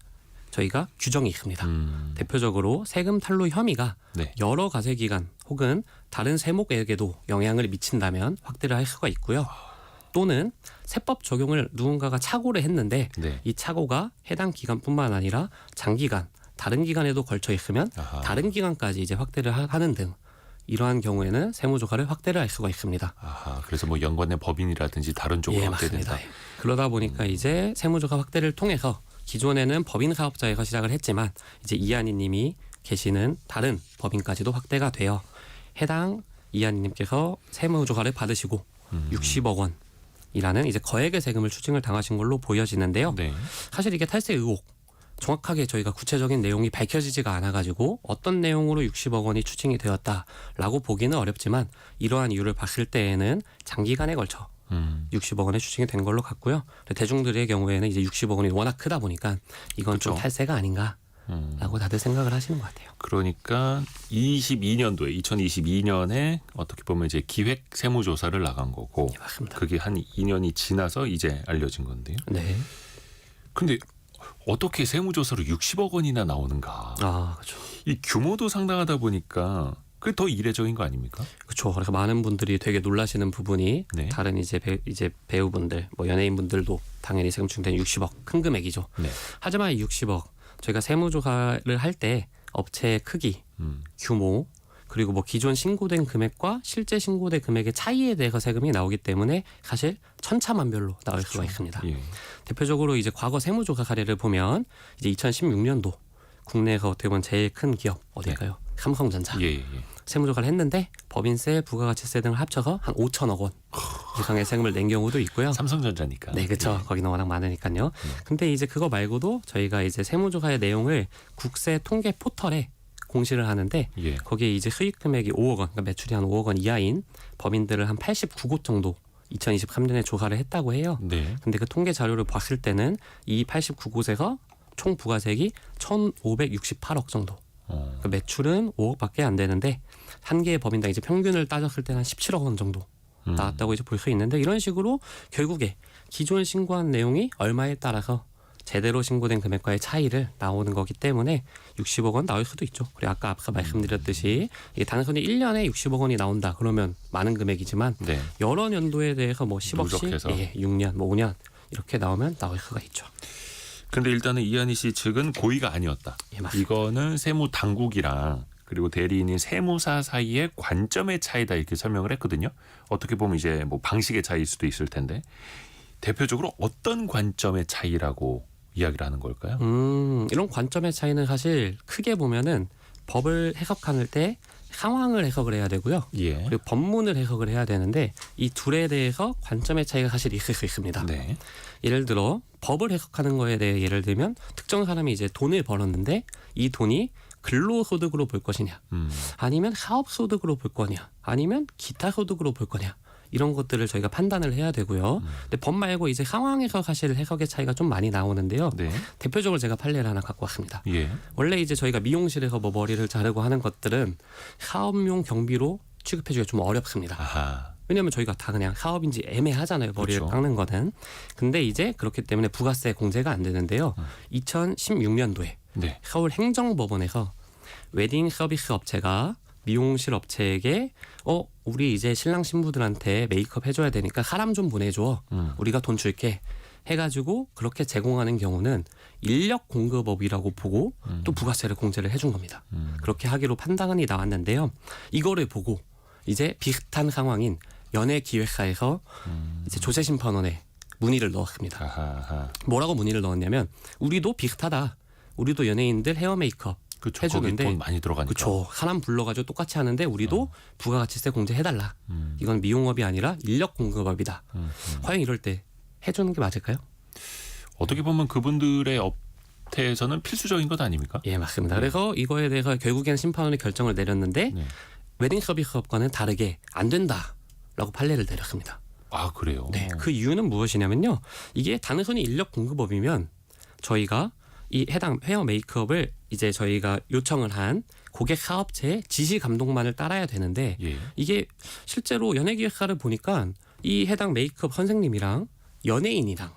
S6: 저희가 규정이 있습니다. 대표적으로 세금 탈루 혐의가
S1: 네.
S6: 여러 과세기간 혹은 다른 세목에게도 영향을 미친다면 확대를 할 수가 있고요. 또는 세법 적용을 누군가가 착오를 했는데
S1: 네.
S6: 이 착오가 해당 기간뿐만 아니라 장기간, 다른 기간에도 걸쳐 있으면
S1: 아하.
S6: 다른 기간까지 이제 확대를 하는 등 이러한 경우에는 세무조사를 확대를 할 수가 있습니다.
S1: 아하, 그래서 뭐 연관된 법인이라든지 다른 쪽으로
S6: 예,
S1: 확대된다.
S6: 맞습니다. 그러다 보니까 이제 세무조사 확대를 통해서 기존에는 법인 사업자에서 시작을 했지만 이제 이한희님이 계시는 다른 법인까지도 확대가 되어 해당 이한희님께서 세무조사를 받으시고 60억 원이라는 이제 거액의 세금을 추징을 당하신 걸로 보여지는데요.
S1: 네.
S6: 사실 이게 탈세 의혹 정확하게 저희가 구체적인 내용이 밝혀지지가 않아가지고 어떤 내용으로 60억 원이 추징이 되었다라고 보기는 어렵지만 이러한 이유를 봤을 때에는 장기간에 걸쳐 60억 원의 추징이 된 걸로 같고요. 대중들의 경우에는 이제 60억 원이 워낙 크다 보니까 이건 좀
S1: 그렇죠.
S6: 탈세가 아닌가라고 다들 생각을 하시는 것 같아요.
S1: 그러니까 2022년에 어떻게 보면 이제 기획 세무조사를 나간 거고
S6: 예, 맞습니다.
S1: 그게 한 2년이 지나서 이제 알려진 건데요.
S6: 네.
S1: 근데 어떻게 세무조사로 60억 원이나 나오는가?
S6: 아, 그렇죠.
S1: 이 규모도 상당하다 보니까 그게 더 이례적인 거 아닙니까?
S6: 그렇죠. 그래서 많은 분들이 되게 놀라시는 부분이
S1: 네.
S6: 다른 이제 배우분들, 뭐 연예인분들도 당연히 세금 충당된 60억 큰 금액이죠.
S1: 네.
S6: 하지만 이 60억 저희가 세무조사를 할 때 업체의 크기, 규모 그리고 뭐 기존 신고된 금액과 실제 신고된 금액의 차이에 대해서 세금이 나오기 때문에 사실 천차만별로 나올 수가 있습니다.
S1: 예.
S6: 대표적으로 이제 과거 세무조사 사례를 보면 이제 2016년도 국내에서 어떻게 보면 제일 큰 기업 어딜까요? 삼성전자.
S1: 예, 예.
S6: 세무조사를 했는데 법인세, 부가가치세 등을 합쳐서 한 5천억 원 이상의 세금을 낸 경우도 있고요.
S1: 삼성전자니까.
S6: 네, 그렇죠.
S1: 예.
S6: 거기는 워낙 많으니까요. 근데 이제 그거 말고도 저희가 이제 세무조사의 내용을 국세 통계 포털에 공시를 하는데
S1: 예.
S6: 거기에 이제 수익 금액이 5억 원, 그러니까 매출이 한 5억 원 이하인 법인들을 한 89곳 정도 2023년에 조사를 했다고 해요.
S1: 네.
S6: 근데 그 통계 자료를 봤을 때는 이 89곳에서 총 부가세액이 1,568억 정도. 그러니까 매출은 5억밖에 안 되는데 한 개의 법인당 이제 평균을 따졌을 때는 한 17억 원 정도 나왔다고 이제 볼 수 있는데 이런 식으로 결국에 기존 신고한 내용이 얼마에 따라서 제대로 신고된 금액과의 차이를 나오는 거기 때문에 60억 원 나올 수도 있죠. 그리고 아까 말씀드렸듯이 이게 단순히 1년에 60억 원이 나온다 그러면 많은 금액이지만
S1: 네.
S6: 여러 년도에 대해서 뭐 10억씩,
S1: 누적해서.
S6: 6년, 뭐 5년 이렇게 나오면 나올 수가 있죠.
S1: 근데 일단은 이한희 씨 측은 고의가 아니었다.
S6: 예, 맞습니다.
S1: 이거는 세무 당국이랑 그리고 대리인인 세무사 사이의 관점의 차이다 이렇게 설명을 했거든요. 어떻게 보면 이제 뭐 방식의 차이일 수도 있을 텐데 대표적으로 어떤 관점의 차이라고 이야기를 하는 걸까요?
S6: 이런 관점의 차이는 사실 크게 보면은 법을 해석할 때 상황을 해석을 해야 되고요.
S1: 예.
S6: 그리고 법문을 해석을 해야 되는데 이 둘에 대해서 관점의 차이가 사실 있을 수 있습니다.
S1: 네.
S6: 예를 들어 법을 해석하는 거에 대해 예를 들면 특정 사람이 이제 돈을 벌었는데 이 돈이 근로소득으로 볼 것이냐 아니면 사업소득으로 볼 거냐 아니면 기타 소득으로 볼 거냐 이런 것들을 저희가 판단을 해야 되고요. 근데 법 말고 이제 상황에서 사실 해석의 차이가 좀 많이 나오는데요.
S1: 네.
S6: 대표적으로 제가 판례를 하나 갖고 왔습니다.
S1: 예.
S6: 원래 이제 저희가 미용실에서 뭐 머리를 자르고 하는 것들은 사업용 경비로 취급해주기가 좀 어렵습니다.
S1: 아하.
S6: 왜냐하면 저희가 다 그냥 사업인지 애매하잖아요. 머리를
S1: 그렇죠.
S6: 깎는 거는. 근데 이제 그렇기 때문에 부가세 공제가 안 되는데요. 2016년도에
S1: 네.
S6: 서울 행정법원에서 웨딩 서비스 업체가 미용실 업체에게 우리 이제 신랑 신부들한테 메이크업 해줘야 되니까 사람 좀 보내줘. 우리가 돈 줄게. 해가지고 그렇게 제공하는 경우는 인력 공급업이라고 보고 또 부가세를 공제를 해준 겁니다. 그렇게 하기로 판단이 나왔는데요. 이거를 보고 이제 비슷한 상황인 연예기획사에서 이제 조세심판원에 문의를 넣었습니다.
S1: 아하.
S6: 뭐라고 문의를 넣었냐면 우리도 비슷하다. 우리도 연예인들 헤어 메이크업
S1: 그렇죠. 거기
S6: 해주는데
S1: 돈 많이 들어가니까.
S6: 그렇죠. 사람 불러가지고 똑같이 하는데 우리도 부가가치세 공제해달라. 이건 미용업이 아니라 인력 공급업이다. 과연 이럴 때 해주는 게 맞을까요?
S1: 어떻게 보면 그분들의 업태에서는 필수적인 것 아닙니까?
S6: 예, 맞습니다. 그래서 이거에 대해서 결국에는 심판원이 결정을 내렸는데
S1: 네.
S6: 웨딩 서비스업과는 다르게 안 된다라고 판례를 내렸습니다.
S1: 아 그래요.
S6: 네, 그 이유는 무엇이냐면요. 이게 단순히 인력 공급업이면 저희가 이 해당 헤어 메이크업을 이제 저희가 요청을 한 고객 사업체의 지시 감독만을 따라야 되는데
S1: 예.
S6: 이게 실제로 연예기획사를 보니까 이 해당 메이크업 선생님이랑 연예인이랑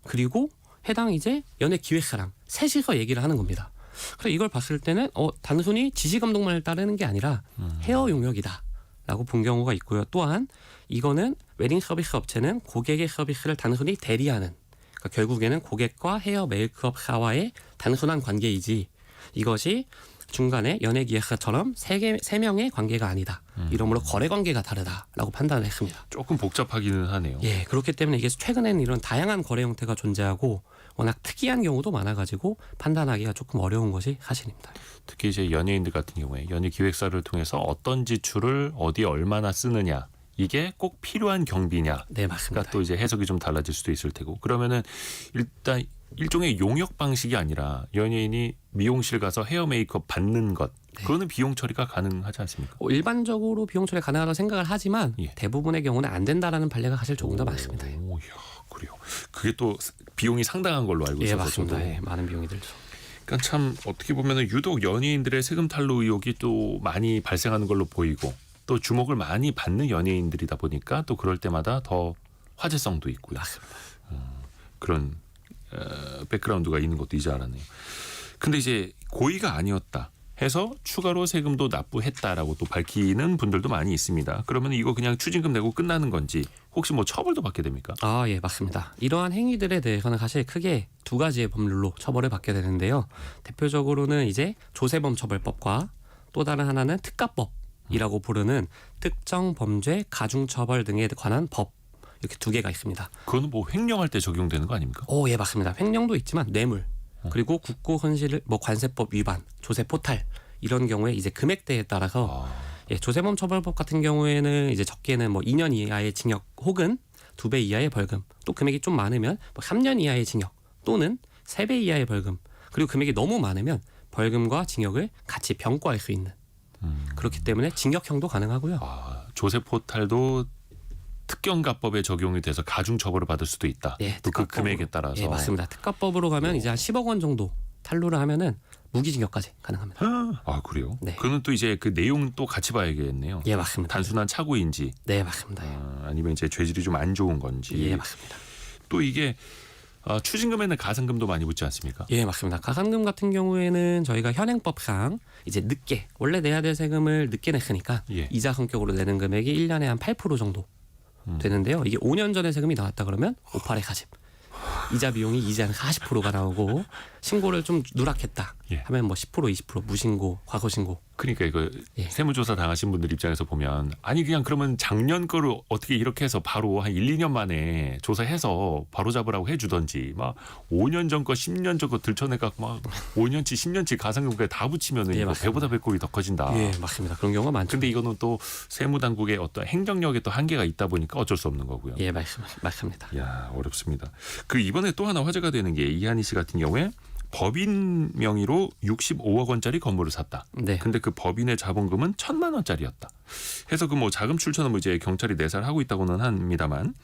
S6: 그리고 해당 이제 연예기획사랑 셋이서 얘기를 하는 겁니다. 그래서 이걸 봤을 때는 단순히 지시 감독만을 따르는 게 아니라 헤어 용역이다라고 본 경우가 있고요. 또한 이거는 웨딩 서비스 업체는 고객의 서비스를 단순히 대리하는 그러니까 결국에는 고객과 헤어 메이크업사와의 단순한 관계이지 이것이 중간에 연예기획사처럼 세 명의 관계가 아니다. 이러므로 거래 관계가 다르다라고 판단을 했습니다.
S1: 조금 복잡하기는 하네요.
S6: 예, 그렇기 때문에 이게 최근에는 이런 다양한 거래 형태가 존재하고 워낙 특이한 경우도 많아가지고 판단하기가 조금 어려운 것이 사실입니다.
S1: 특히 이제 연예인들 같은 경우에 연예 기획사를 통해서 어떤 지출을 어디에 얼마나 쓰느냐 이게 꼭 필요한 경비냐.
S6: 네, 맞습니다.
S1: 그러니까 또 이제 해석이 좀 달라질 수도 있을 테고 그러면은 일단 일종의 용역 방식이 아니라 연예인이 미용실 가서 헤어 메이크업 받는 것 그거는 비용 처리가 가능하지 않습니까?
S6: 일반적으로 비용 처리 가능하다고 생각을 하지만
S1: 예.
S6: 대부분의 경우는 안 된다라는 판례가 사실 조금 더 많습니다.
S1: 오, 이야, 그래요. 그게 또 비용이 상당한 걸로 알고
S6: 예,
S1: 있어서
S6: 맞습니다.
S1: 저도.
S6: 예, 많은 비용이 들죠.
S1: 그러니까 참 어떻게 보면은 유독 연예인들의 세금 탈루 의혹이 또 많이 발생하는 걸로 보이고 또 주목을 많이 받는 연예인들이다 보니까 또 그럴 때마다 더 화제성도 있고요.
S6: 맞습니다.
S1: 그런 백그라운드가 있는 것도 이제 알았네요. 근데 이제 고의가 아니었다 해서 추가로 세금도 납부했다라고 또 밝히는 분들도 많이 있습니다. 그러면 이거 그냥 추징금 내고 끝나는 건지 혹시 뭐 처벌도 받게 됩니까?
S6: 아, 예, 맞습니다. 이러한 행위들에 대해서는 사실 크게 두 가지의 법률로 처벌을 받게 되는데요. 대표적으로는 이제 조세범 처벌법과 또 다른 하나는 특가법이라고 부르는 특정 범죄 가중처벌 등에 관한 법 이렇게 두 개가 있습니다.
S1: 그거는 뭐 횡령할 때 적용되는 거 아닙니까?
S6: 예, 맞습니다. 횡령도 있지만 뇌물 그리고 국고 헌실 뭐 관세법 위반, 조세 포탈 이런 경우에 이제 금액대에 따라서 예, 조세범 처벌법 같은 경우에는 이제 적게는 뭐 2년 이하의 징역 혹은 2배 이하의 벌금, 또 금액이 좀 많으면 뭐 3년 이하의 징역 또는 3배 이하의 벌금, 그리고 금액이 너무 많으면 벌금과 징역을 같이 병과할 수 있는, 그렇기 때문에 징역형도 가능하고요.
S1: 조세 포탈도 특경가법에 적용이 돼서 가중처벌을 받을 수도 있다.
S6: 예,
S1: 또 그
S6: 특가법으로.
S1: 금액에 따라서.
S6: 예, 맞습니다. 특가법으로 가면 이제 한 10억 원 정도 탈루를 하면은 무기징역까지 가능합니다.
S1: 아 그래요?
S6: 네.
S1: 그는 또 이제 그 내용 또 같이 봐야겠네요.
S6: 예, 맞습니다.
S1: 단순한 착오인지
S6: 네, 맞습니다.
S1: 아니면 이제 죄질이 좀 안 좋은 건지.
S6: 예, 맞습니다.
S1: 또 이게 추징금에는 가산금도 많이 붙지 않습니까?
S6: 예, 맞습니다. 가산금 같은 경우에는 저희가 현행법상 이제 늦게 원래 내야 될 세금을 늦게 냈으니까
S1: 예.
S6: 이자 성격으로 내는 금액이 1년에 한 8% 정도 되는데요. 이게 5년 전에 세금이 나왔다 그러면 5,8에 40. 이자 비용이 이제 한 40%가 나오고 신고를 좀 누락했다
S1: 예.
S6: 하면 뭐 10%, 20% 무신고, 과거 신고.
S1: 그러니까 이거
S6: 예.
S1: 세무조사 당하신 분들 입장에서 보면 아니 그냥 그러면 작년 거를 어떻게 이렇게 해서 바로 한 1, 2년 만에 조사해서 바로 잡으라고 해주던지 막 5년 전 거 10년 전 거 들춰내갖고 막 5년치 10년치 가산금까지 다 붙이면은
S6: 예,
S1: 이거
S6: 맞습니다.
S1: 배보다 배꼽이 더 커진다.
S6: 예, 맞습니다. 그런 경우가 많죠.
S1: 근데 이거는 또 세무당국의 어떤 행정력에 또 한계가 있다 보니까 어쩔 수 없는 거고요.
S6: 예, 맞습니다.
S1: 야 어렵습니다. 그 이번에 또 하나 화제가 되는 게 이한희 씨 같은 경우에 법인 명의로 65억 원짜리 건물을 샀다.
S6: 네.
S1: 근데 그 법인의 자본금은 1,000만 원짜리였다. 해서 그 뭐 자금 출처는 뭐 이제 경찰이 내사를 하고 있다고는 합니다만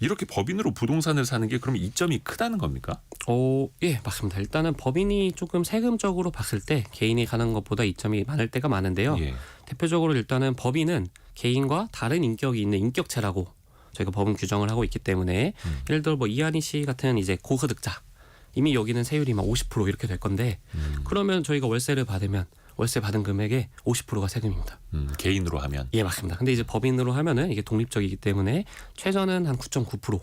S1: 이렇게 법인으로 부동산을 사는 게 그럼 이점이 크다는 겁니까?
S6: 예, 맞습니다. 일단은 법인이 조금 세금적으로 봤을 때 개인이 가는 것보다 이점이 많을 때가 많은데요.
S1: 예.
S6: 대표적으로 일단은 법인은 개인과 다른 인격이 있는 인격체라고 저희가 법은 규정을 하고 있기 때문에 예를 들어 뭐 이한희 씨 같은 이제 고소득자 이미 여기는 세율이 막 50% 이렇게 될 건데 그러면 저희가 월세를 받으면 월세 받은 금액의 50%가 세금입니다.
S1: 개인으로 하면.
S6: 예, 맞습니다. 근데 이제 법인으로 하면은 이게 독립적이기 때문에 최저는 한 9.9%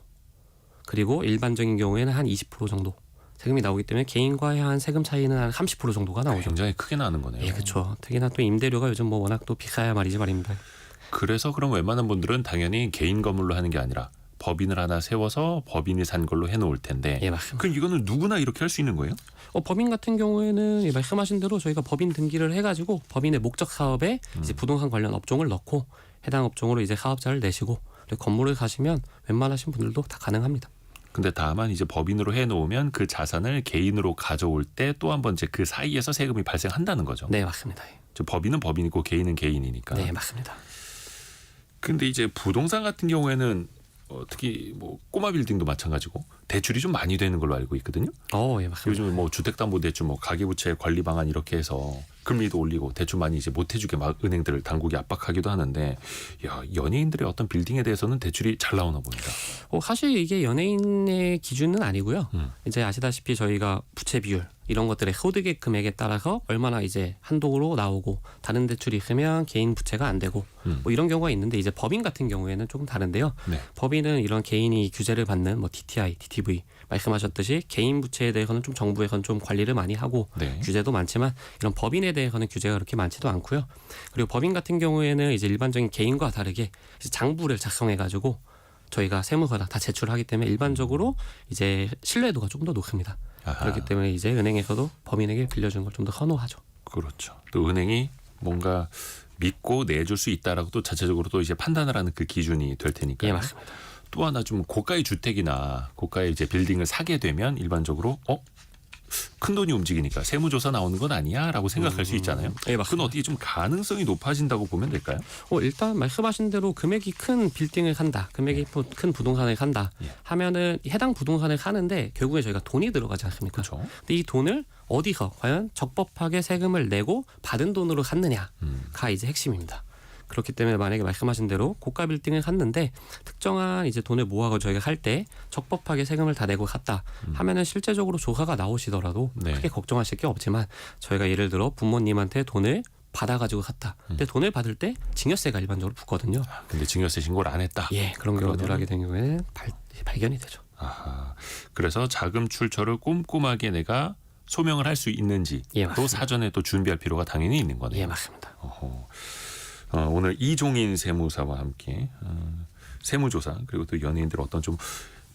S6: 그리고 일반적인 경우에는 한 20% 정도 세금이 나오기 때문에 개인과의 한 세금 차이는 한 30% 정도가 나오죠.
S1: 굉장히 크게 나는 거네요.
S6: 예, 그렇죠. 특히나 또 임대료가 요즘 뭐 워낙 또 비싸야 말입니다.
S1: 그래서 그럼 웬만한 분들은 당연히 개인 건물로 하는 게 아니라 법인을 하나 세워서 법인이 산 걸로 해놓을 텐데.
S6: 예, 맞습니다.
S1: 그럼 이거는 누구나 이렇게 할 수 있는 거예요?
S6: 법인 같은 경우에는 예, 말씀하신 대로 저희가 법인 등기를 해가지고 법인의 목적 사업에 이제 부동산 관련 업종을 넣고 해당 업종으로 이제 사업자를 내시고 건물을 사시면 웬만하신 분들도 다 가능합니다.
S1: 근데 다만 이제 법인으로 해놓으면 그 자산을 개인으로 가져올 때 또 한 번 이제 그 사이에서 세금이 발생한다는 거죠.
S6: 네, 맞습니다.
S1: 저 법인은 법인이고 개인은 개인이니까.
S6: 네, 맞습니다.
S1: 근데 이제 부동산 같은 경우에는 특히 뭐 꼬마 빌딩도 마찬가지고 대출이 좀 많이 되는 걸로 알고 있거든요.
S6: 예, 맞습니다.
S1: 요즘 뭐 주택담보대출, 뭐 가계부채 관리 방안 이렇게 해서 금리도 올리고 대출 많이 이제 못 해주게 막 은행들을 당국이 압박하기도 하는데, 야 연예인들의 어떤 빌딩에 대해서는 대출이 잘 나오나 봅니다.
S6: 사실 이게 연예인의 기준은 아니고요. 이제 아시다시피 저희가 부채 비율 이런 것들의 소득의 금액에 따라서 얼마나 이제 한도로 나오고 다른 대출이 있으면 개인 부채가 안 되고 뭐 이런 경우가 있는데 이제 법인 같은 경우에는 조금 다른데요.
S1: 네.
S6: 법인은 이런 개인이 규제를 받는 뭐 DTI, DTV 말씀하셨듯이 개인 부채에 대해서는 좀 정부에서는 좀 관리를 많이 하고
S1: 네.
S6: 규제도 많지만 이런 법인에 대해서는 규제가 그렇게 많지도 않고요. 그리고 법인 같은 경우에는 이제 일반적인 개인과 다르게 이제 장부를 작성해 가지고 저희가 세무서랑 다 제출하기 때문에 일반적으로 이제 신뢰도가 조금 더 높습니다.
S1: 아하.
S6: 그렇기 때문에 이제 은행에서도 법인에게 빌려주는 걸 좀 더 선호하죠.
S1: 그렇죠. 또 은행이 뭔가 믿고 내줄 수 있다라고 또 자체적으로 또 이제 판단을 하는 그 기준이 될 테니까.
S6: 예, 맞습니다.
S1: 또 하나 좀 고가의 주택이나 고가의 이제 빌딩을 사게 되면 일반적으로 큰 돈이 움직이니까 세무조사 나오는 건 아니야라고 생각할 수 있잖아요.
S6: 예, 맞습니다.
S1: 그건 어떻게 좀 가능성이 높아진다고 보면 될까요?
S6: 일단 말씀하신 대로 금액이 큰 빌딩을 산다, 금액이 큰 부동산을 산다
S1: 예. 하면은
S6: 해당 부동산을 사는데 결국에 저희가 돈이 들어가지 않습니까?
S1: 그렇죠.
S6: 근데 이 돈을 어디서 과연 적법하게 세금을 내고 받은 돈으로 샀느냐가 이제 핵심입니다. 그렇기 때문에 만약에 말씀하신 대로 고가 빌딩을 샀는데 특정한 이제 돈을 모아서 저희가 살 때 적법하게 세금을 다 내고 샀다 하면은 실제적으로 조사가 나오시더라도
S1: 네.
S6: 크게 걱정하실 게 없지만 저희가 예를 들어 부모님한테 돈을 받아가지고 샀다. 근데 돈을 받을 때 증여세가 일반적으로 붙거든요.
S1: 근데 증여세 신고를 안 했다.
S6: 예, 그런 경우가
S1: 그러면은-
S6: 누락이 된 경우에는 발견이 되죠.
S1: 아하. 그래서 자금 출처를 꼼꼼하게 내가 소명을 할 수 있는지
S6: 예,
S1: 또
S6: 맞습니다.
S1: 사전에 또 준비할 필요가 당연히 있는 거네요.
S6: 예, 맞습니다.
S1: 어허. 오늘 이종인 세무사와 함께 세무조사 그리고 또 연예인들 어떤 좀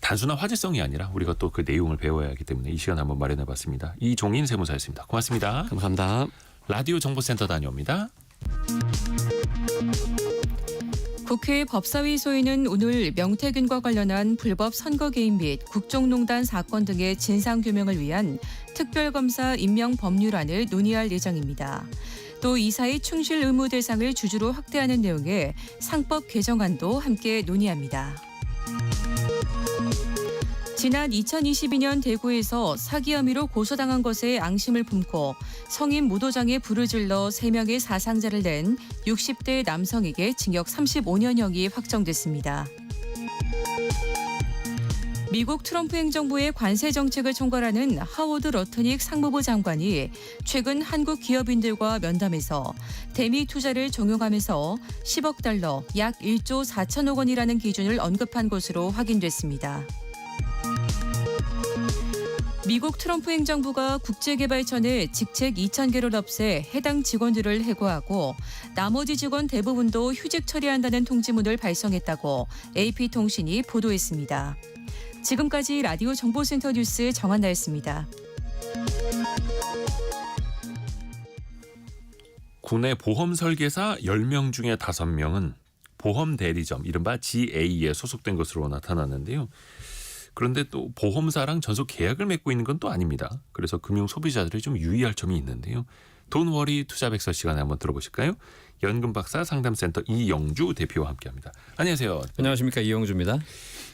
S1: 단순한 화제성이 아니라 우리가 또 그 내용을 배워야 하기 때문에 이 시간 한번 마련해봤습니다. 이종인 세무사였습니다. 고맙습니다.
S6: 감사합니다.
S1: 라디오 정보센터 다녀옵니다.
S7: 국회 법사위 소위는 오늘 명태균과 관련한 불법 선거 개입 및 국정농단 사건 등의 진상규명을 위한 특별검사 임명 법률안을 논의할 예정입니다. 또 이사의 충실 의무 대상을 주주로 확대하는 내용의 상법 개정안도 함께 논의합니다. 지난 2022년 대구에서 사기 혐의로 고소당한 것에 앙심을 품고 성인 무도장에 불을 질러 3명의 사상자를 낸 60대 남성에게 징역 35년형이 확정됐습니다. 미국 트럼프 행정부의 관세 정책을 총괄하는 하워드 러트닉 상무부 장관이 최근 한국 기업인들과 면담에서 대미 투자를 종용하면서 10억 달러, 약 1조 4천억 원이라는 기준을 언급한 것으로 확인됐습니다. 미국 트럼프 행정부가 국제개발처의 직책 2,000개를 없애 해당 직원들을 해고하고 나머지 직원 대부분도 휴직 처리한다는 통지문을 발송했다고 AP통신이 보도했습니다. 지금까지 라디오 정보센터 뉴스 정한나였습니다.
S1: 국내 보험 설계사 10명 중에 5명은 보험 대리점 이른바 GA에 소속된 것으로 나타났는데요. 그런데 또 보험사랑 전속 계약을 맺고 있는 건 또 아닙니다. 그래서 금융 소비자들이 좀 유의할 점이 있는데요. 돈워리 투자백서 시간에 한번 들어보실까요? 연금박사 상담센터 이영주 대표와 함께합니다. 안녕하세요.
S8: 안녕하십니까, 이영주입니다.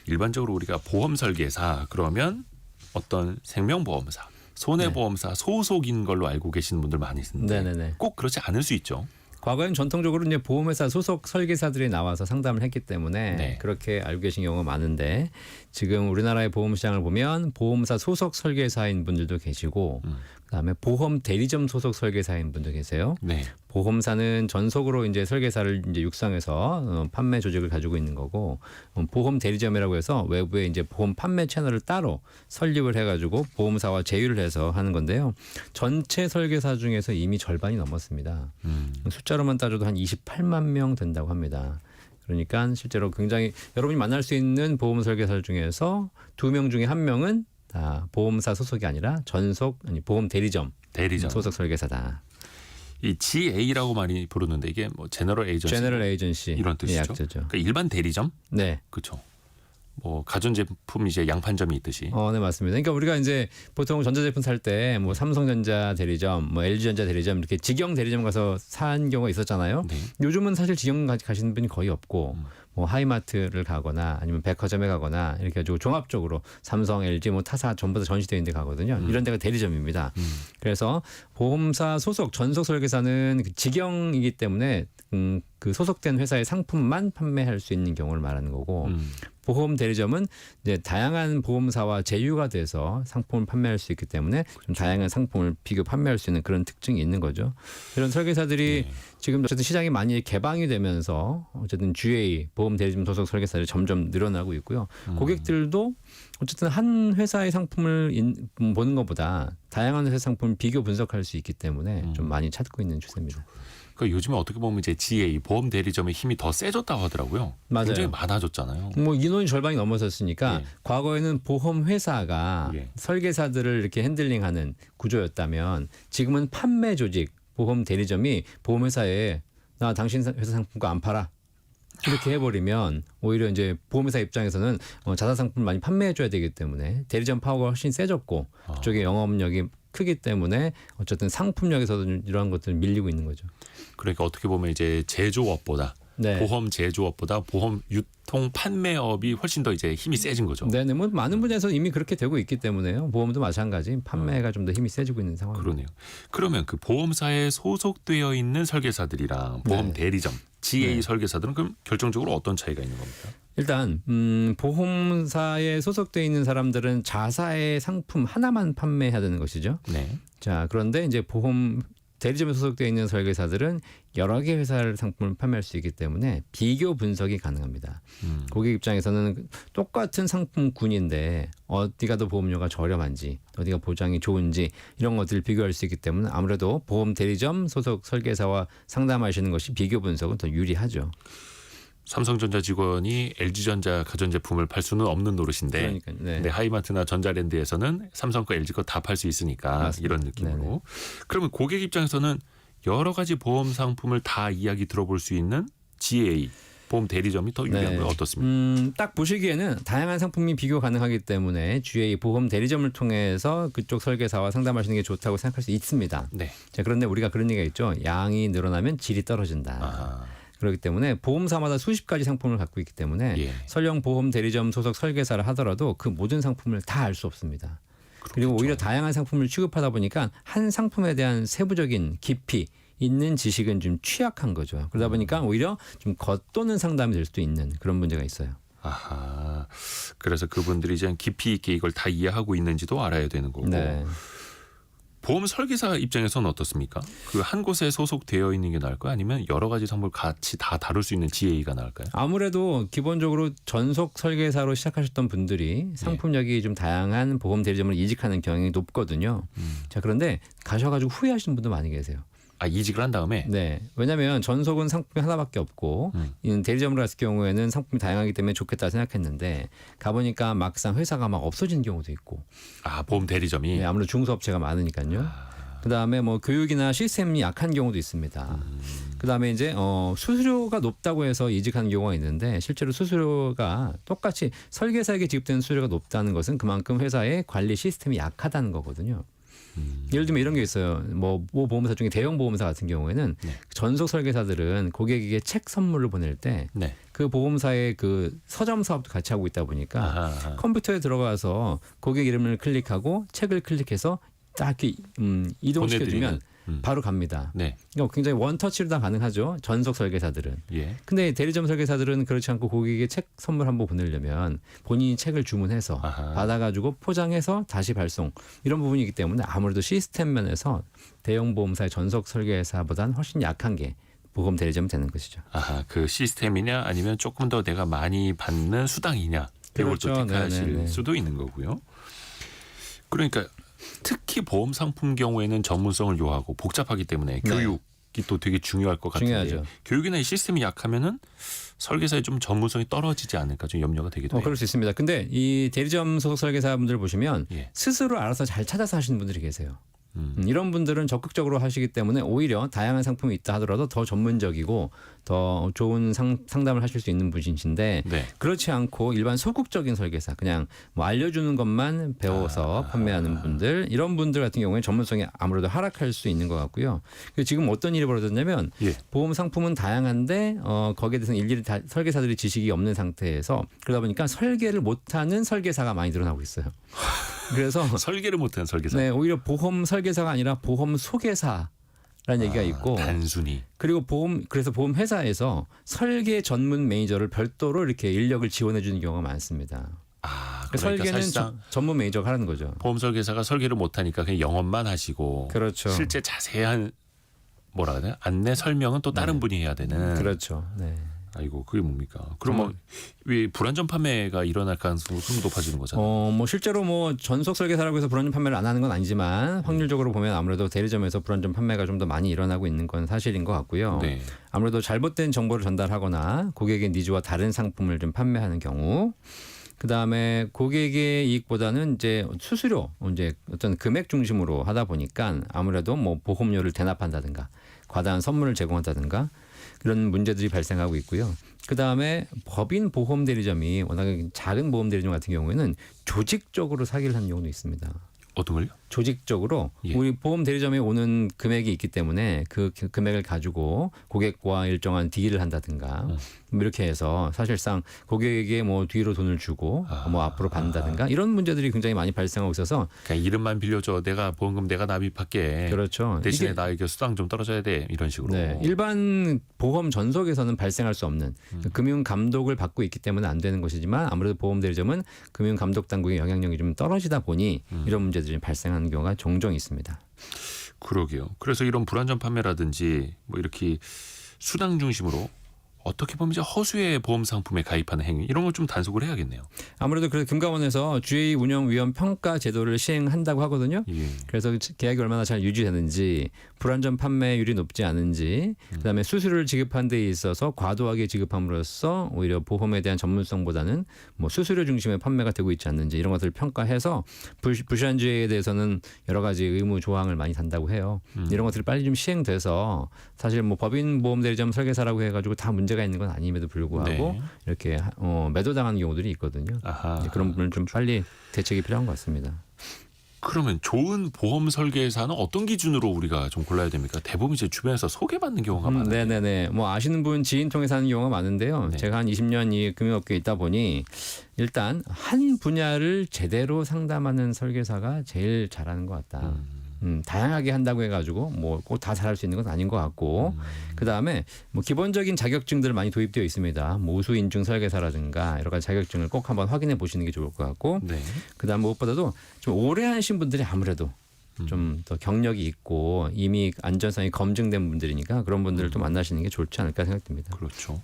S1: 일반적으로 우리가 보험 설계사 그러면 어떤 생명보험사, 손해보험사 소속인 걸로 알고 계시는 분들 많이 있는데
S8: 네네네.
S1: 꼭 그렇지 않을 수 있죠.
S8: 과거에는 전통적으로 이제 보험회사 소속 설계사들이 나와서 상담을 했기 때문에
S1: 네.
S8: 그렇게 알고 계신 경우가 많은데 지금 우리나라의 보험 시장을 보면 보험사 소속 설계사인 분들도 계시고 그다음에 보험 대리점 소속 설계사인 분도 계세요.
S1: 네.
S8: 보험사는 전속으로 이제 설계사를 이제 육성해서 판매 조직을 가지고 있는 거고 보험 대리점이라고 해서 외부에 이제 보험 판매 채널을 따로 설립을 해가지고 보험사와 제휴를 해서 하는 건데요. 전체 설계사 중에서 이미 절반이 넘었습니다. 숫자로만 따져도 한 28만 명 된다고 합니다. 그러니까 실제로 굉장히 여러분이 만날 수 있는 보험 설계사 중에서 2명 중에 1명은 다 보험사 소속이 아니라 보험 대리점 소속 설계사다.
S1: 이 GA라고 많이 부르는데 이게 뭐 제너럴 에이전시 이런 뜻이죠.
S8: 약자죠.
S1: 그러니까 일반 대리점?
S8: 네.
S1: 그렇죠. 뭐 가전제품 이제 양판점이 있듯이.
S8: 네, 맞습니다. 그러니까 우리가 이제 보통 전자제품 살 때 뭐 삼성전자 대리점, 뭐 LG전자 대리점 이렇게 직영 대리점 가서 산 경우가 있었잖아요.
S1: 네.
S8: 요즘은 사실 직영 가시는 분이 거의 없고 뭐 하이마트를 가거나 아니면 백화점에 가거나 이렇게 가지고 종합적으로 삼성, LG, 뭐 타사 전부 다 전시되어 있는 데 가거든요. 이런 데가 대리점입니다. 그래서 보험사 소속 전속 설계사는 직영이기 때문에 그 소속된 회사의 상품만 판매할 수 있는 경우를 말하는 거고 보험 대리점은 이제 다양한 보험사와 제휴가 돼서 상품을 판매할 수 있기 때문에 좀 다양한 상품을 비교 판매할 수 있는 그런 특징이 있는 거죠. 이런 설계사들이 지금 어쨌든 시장이 많이 개방이 되면서 어쨌든 GA 보험 대리점 소속 설계사들이 점점 늘어나고 있고요. 고객들도 어쨌든 한 회사의 상품을 보는 것보다 다양한 회사 상품을 비교 분석할 수 있기 때문에 좀 많이 찾고 있는 추세입니다.
S1: 그러니까 요즘에 어떻게 보면 이제 GA 보험 대리점의 힘이 더 세졌다고 하더라고요.
S8: 맞아요.
S1: 굉장히 많아졌잖아요.
S8: 뭐 인원이 절반이 넘어섰으니까
S1: 예.
S8: 과거에는 보험 회사가
S1: 예.
S8: 설계사들을 이렇게 핸들링하는 구조였다면 지금은 판매 조직 보험 대리점이 보험 회사에 나 당신 회사 상품과 안 팔아 이렇게 해버리면 오히려 이제 보험회사 입장에서는 자사 상품을 많이 판매해줘야 되기 때문에 대리점 파워가 훨씬 세졌고 그쪽에 영업력이 크기 때문에 어쨌든 상품력에서도 이러한 것들이 밀리고 있는 거죠.
S1: 그러니까 어떻게 보면 이제 제조업보다
S8: 네.
S1: 보험 제조업보다 보험 유통 판매업이 훨씬 더 이제 힘이 세진 거죠.
S8: 네네, 뭐 많은 분야에서 이미 그렇게 되고 있기 때문에요. 보험도 마찬가지 판매가 좀 더 힘이 세지고 있는 상황입니다.
S1: 그러네요. 그러면 그 보험사에 소속되어 있는 설계사들이랑 보험 대리점 GA 설계사들은 그럼 결정적으로 어떤 차이가 있는 겁니까?
S8: 일단 보험사에 소속돼 있는 사람들은 자사의 상품 하나만 판매해야 되는 것이죠.
S1: 네.
S8: 자, 그런데 이제 보험 대리점에 소속되어 있는 설계사들은 여러 개 회사를 상품을 판매할 수 있기 때문에 비교 분석이 가능합니다. 고객 입장에서는 똑같은 상품군인데 어디가 더 보험료가 저렴한지 어디가 보장이 좋은지 이런 것들을 비교할 수 있기 때문에 아무래도 보험 대리점 소속 설계사와 상담하시는 것이 비교 분석은 더 유리하죠.
S1: 삼성전자 직원이 LG전자 가전제품을 팔 수는 없는 노릇인데
S8: 그러니까요. 네.
S1: 근데 하이마트나 전자랜드에서는 삼성 거 LG 거 다 팔 수 있으니까
S8: 맞습니다.
S1: 이런 느낌으로.
S8: 네네.
S1: 그러면 고객 입장에서는 여러 가지 보험 상품을 다 이야기 들어볼 수 있는 GA 보험 대리점이 더 유리한 건 어떻습니까?
S8: 딱 보시기에는 다양한 상품이 비교 가능하기 때문에 GA 보험 대리점을 통해서 그쪽 설계사와 상담하시는 게 좋다고 생각할 수 있습니다.
S1: 네.
S8: 자, 그런데 우리가 그런 얘기가 있죠. 양이 늘어나면 질이 떨어진다.
S1: 아,
S8: 그렇기 때문에 보험사마다 수십 가지 상품을 갖고 있기 때문에
S1: 예.
S8: 설령 보험 대리점 소속 설계사를 하더라도 그 모든 상품을 다 알 수 없습니다. 그리고
S1: 그렇겠죠.
S8: 오히려 다양한 상품을 취급하다 보니까 한 상품에 대한 세부적인 깊이 있는 지식은 좀 취약한 거죠. 그러다 보니까 오히려 좀 겉도는 상담이 될 수도 있는 그런 문제가 있어요.
S1: 아하. 그래서 그분들이 이제 깊이 있게 이걸 다 이해하고 있는지도 알아야 되는 거고.
S8: 네.
S1: 보험 설계사 입장에서는 어떻습니까? 그 한 곳에 소속되어 있는 게 나을까요? 아니면 여러 가지 상품을 같이 다 다룰 수 있는 GA가 나을까요?
S8: 아무래도 기본적으로 전속 설계사로 시작하셨던 분들이 상품력이 좀 다양한 보험 대리점을 이직하는 경향이 높거든요. 자, 그런데 가셔가지고 후회하시는 분도 많이 계세요.
S1: 아, 이직을 한 다음에
S8: 네, 왜냐하면 전속은 상품이 하나밖에 없고 대리점으로 갔을 경우에는 상품이 다양하기 때문에 좋겠다 생각했는데 가보니까 막상 회사가 막 없어지는 경우도 있고,
S1: 아, 보험 대리점이
S8: 네, 아무래도 중소업체가 많으니까요. 그다음에 뭐 교육이나 시스템이 약한 경우도 있습니다. 그다음에 이제 수수료가 높다고 해서 이직하는 경우가 있는데 실제로 수수료가 똑같이 설계사에게 지급되는 수수료가 높다는 것은 그만큼 회사의 관리 시스템이 약하다는 거거든요. 예를 들면 이런 게 있어요. 뭐 보험사 중에 대형 보험사 같은 경우에는
S1: 네.
S8: 전속 설계사들은 고객에게 책 선물을 보낼 때
S1: 네.
S8: 그 보험사의 그 서점 사업도 같이 하고 있다 보니까
S1: 아하.
S8: 컴퓨터에 들어가서 고객 이름을 클릭하고 책을 클릭해서 딱 이렇게 이동시켜주면 바로 갑니다.
S1: 네.
S8: 그러니까 굉장히 원터치로 다 가능하죠. 전속 설계사들은.
S1: 예.
S8: 근데 대리점 설계사들은 그렇지 않고 고객에게 책 선물 한번 보내려면 본인이 책을 주문해서
S1: 아하.
S8: 받아가지고 포장해서 다시 발송 이런 부분이기 때문에 아무래도 시스템 면에서 대형 보험사의 전속 설계사보다는 훨씬 약한 게 보험 대리점이 되는 것이죠.
S1: 아하, 그 시스템이냐 아니면 조금 더 내가 많이 받는 수당이냐 이걸 또
S8: 그렇죠.
S1: 택하실
S8: 네네네.
S1: 수도 있는 거고요. 그러니까 특히 보험 상품 경우에는 전문성을 요하고 복잡하기 때문에
S8: 네.
S1: 교육이 또 되게 중요할 것 같은데
S8: 중요하죠.
S1: 교육이나 이 시스템이 약하면은 설계사의 좀 전문성이 떨어지지 않을까 좀 염려가 되기도 해요.
S8: 그럴 수 있습니다. 근데 이 대리점 소속 설계사분들 보시면
S1: 예.
S8: 스스로 알아서 잘 찾아서 하시는 분들이 계세요. 이런 분들은 적극적으로 하시기 때문에 오히려 다양한 상품이 있다 하더라도 더 전문적이고 더 좋은 상담을 하실 수 있는 분이신데
S1: 네.
S8: 그렇지 않고 일반 소극적인 설계사 그냥 뭐 알려주는 것만 배워서 판매하는 분들 이런 분들 같은 경우에 전문성이 아무래도 하락할 수 있는 것 같고요. 지금 어떤 일이 벌어졌냐면
S1: 예.
S8: 보험 상품은 다양한데 거기에 대해서는 일일이 다 설계사들이 지식이 없는 상태에서 그러다 보니까 설계를 못하는 설계사가 많이 늘어나고 있어요. 그래서
S1: 설계를 못하는 설계사.
S8: 네, 오히려 보험 설계사가 아니라 보험 소개사라는 얘기가 있고
S1: 단순히.
S8: 그리고 그래서 보험 회사에서 설계 전문 매니저를 별도로 이렇게 인력을 지원해 주는 경우가 많습니다.
S1: 아,
S8: 그러니까
S1: 그러니까
S8: 설계는
S1: 사실상
S8: 전문 매니저가 하는 거죠.
S1: 보험 설계사가 설계를 못하니까 그냥 영업만 하시고
S8: 그렇죠.
S1: 실제 자세한 뭐라 그래야 되나? 안내 설명은 또 다른 분이 해야 되는.
S8: 그렇죠. 네.
S1: 아이고 그게 뭡니까? 그럼 뭐 왜 불안전 판매가 일어날 가능성이 좀 높아지는 거잖아요.
S8: 뭐 실제로 뭐 전속 설계사라고 해서 불안전 판매를 안 하는 건 아니지만 확률적으로 보면 아무래도 대리점에서 불안전 판매가 좀 더 많이 일어나고 있는 건 사실인 것 같고요.
S1: 네.
S8: 아무래도 잘못된 정보를 전달하거나 고객의 니즈와 다른 상품을 좀 판매하는 경우 그다음에 고객의 이익보다는 이제 수수료 이제 어떤 금액 중심으로 하다 보니까 아무래도 뭐 보험료를 대납한다든가 과다한 선물을 제공한다든가 그런 문제들이 발생하고 있고요. 그다음에 법인 보험 대리점이 워낙에 작은 보험 대리점 같은 경우에는 조직적으로 사기를 하는 경우도 있습니다.
S1: 어떤 걸요?
S8: 조직적으로
S1: 예.
S8: 우리 보험 대리점에 오는 금액이 있기 때문에 그 금액을 가지고 고객과 일정한 딜을 한다든가 뭐 이렇게 해서 사실상 고객에게 뭐 뒤로 돈을 주고 뭐 앞으로 받는다든가 이런 문제들이 굉장히 많이 발생하고 있어서
S1: 그냥 이름만 빌려줘. 내가 보험금 내가 납입할게.
S8: 그렇죠.
S1: 대신에
S8: 이게
S1: 나에게 수당 좀 떨어져야 돼. 이런 식으로.
S8: 네, 일반 보험 전속에서는 발생할 수 없는 금융 감독을 받고 있기 때문에 안 되는 것이지만 아무래도 보험 대리점은 금융 감독 당국의 영향력이 좀 떨어지다 보니 이런 문제들이 발생하는 경우가 종종 있습니다.
S1: 그러게요. 그래서 이런 불안전 판매라든지 뭐 이렇게 수당 중심으로 어떻게 보면 이제 허수의 보험 상품에 가입하는 행위 이런 걸 좀 단속을 해야겠네요.
S8: 아무래도 그래서 금감원에서 GA 운영 위험 평가 제도를 시행한다고 하거든요.
S1: 예.
S8: 그래서 계약이 얼마나 잘 유지되는지, 불안전 판매율이 높지 않은지, 그다음에 수수료를 지급한 데 있어서 과도하게 지급함으로써 오히려 보험에 대한 전문성보다는 뭐 수수료 중심의 판매가 되고 있지 않는지 이런 것들을 평가해서 부실한 GA에 대해서는 여러 가지 의무 조항을 많이 단다고 해요. 이런 것들이 빨리 좀 시행돼서 사실 뭐 법인 보험 대리점 설계사라고 해가지고 다 문제가 문제가 있는 건 아님에도 불구하고
S1: 네.
S8: 이렇게 매도당하는 경우들이 있거든요.
S1: 아하.
S8: 이제 그런 부분은 좀 빨리 대책이 필요한 것 같습니다.
S1: 그러면 좋은 보험 설계사는 어떤 기준으로 우리가 좀 골라야 됩니까? 대부분 이제 주변에서 소개받는 경우가 많아요.
S8: 네네네. 뭐 아시는 분 지인 통해서 하는 경우가 많은데요.
S1: 네.
S8: 제가 한 20년 이 금융업계에 있다 보니 일단 한 분야를 제대로 상담하는 설계사가 제일 잘하는 것 같다. 다양하게 한다고 해가지고 뭐 꼭 다 잘할 수 있는 건 아닌 것 같고 그 다음에 뭐 기본적인 자격증들 많이 도입되어 있습니다. 뭐 우수 인증 설계사라든가 여러 가지 자격증을 꼭 한번 확인해 보시는 게 좋을 것 같고
S1: 네.
S8: 그 다음 무엇보다도 좀 오래 하신 분들이 아무래도 좀 더 경력이 있고 이미 안전성이 검증된 분들이니까 그런 분들을 또 만나시는 게 좋지 않을까 생각됩니다.
S1: 그렇죠.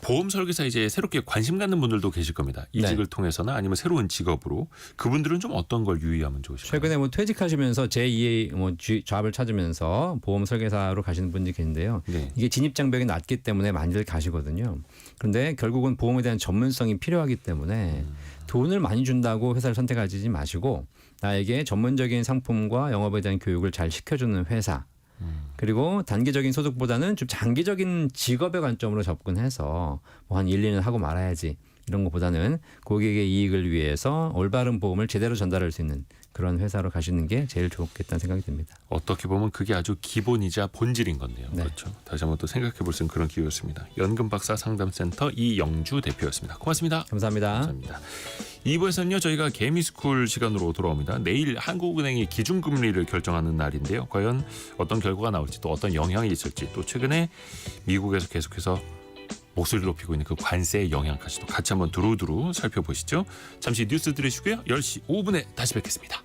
S1: 보험 설계사 이제 새롭게 관심 갖는 분들도 계실 겁니다. 이직을 통해서나 아니면 새로운 직업으로 그분들은 좀 어떤 걸 유의하면 좋으실까요?
S8: 최근에 뭐 퇴직하시면서 제2의 뭐 잡을 찾으면서 보험 설계사로 가시는 분들이 계신데요.
S1: 네.
S8: 이게 진입 장벽이 낮기 때문에 많이들 가시거든요. 그런데 결국은 보험에 대한 전문성이 필요하기 때문에 돈을 많이 준다고 회사를 선택하지 마시고 나에게 전문적인 상품과 영업에 대한 교육을 잘 시켜주는 회사 그리고 단기적인 소득보다는 좀 장기적인 직업의 관점으로 접근해서 뭐 한 1, 2년 하고 말아야지 이런 것보다는 고객의 이익을 위해서 올바른 보험을 제대로 전달할 수 있는 그런 회사로 가시는 게 제일 좋겠다는 생각이 듭니다.
S1: 어떻게 보면 그게 아주 기본이자 본질인 건데요.
S8: 네.
S1: 그렇죠. 다시 한번 또 생각해 볼 수 있는 그런 기회였습니다. 연금박사 상담센터 이영주 대표였습니다. 고맙습니다.
S8: 감사합니다.
S1: 감사합니다. 2부에서는요 저희가 개미스쿨 시간으로 돌아옵니다. 내일 한국은행이 기준금리를 결정하는 날인데요. 과연 어떤 결과가 나올지 또 어떤 영향이 있을지 또 최근에 미국에서 계속해서 목소리를 높이고 있는 그 관세의 영향까지도 같이 한번 두루두루 살펴보시죠. 잠시 뉴스 들으시고요. 10시 5분에 다시 뵙겠습니다.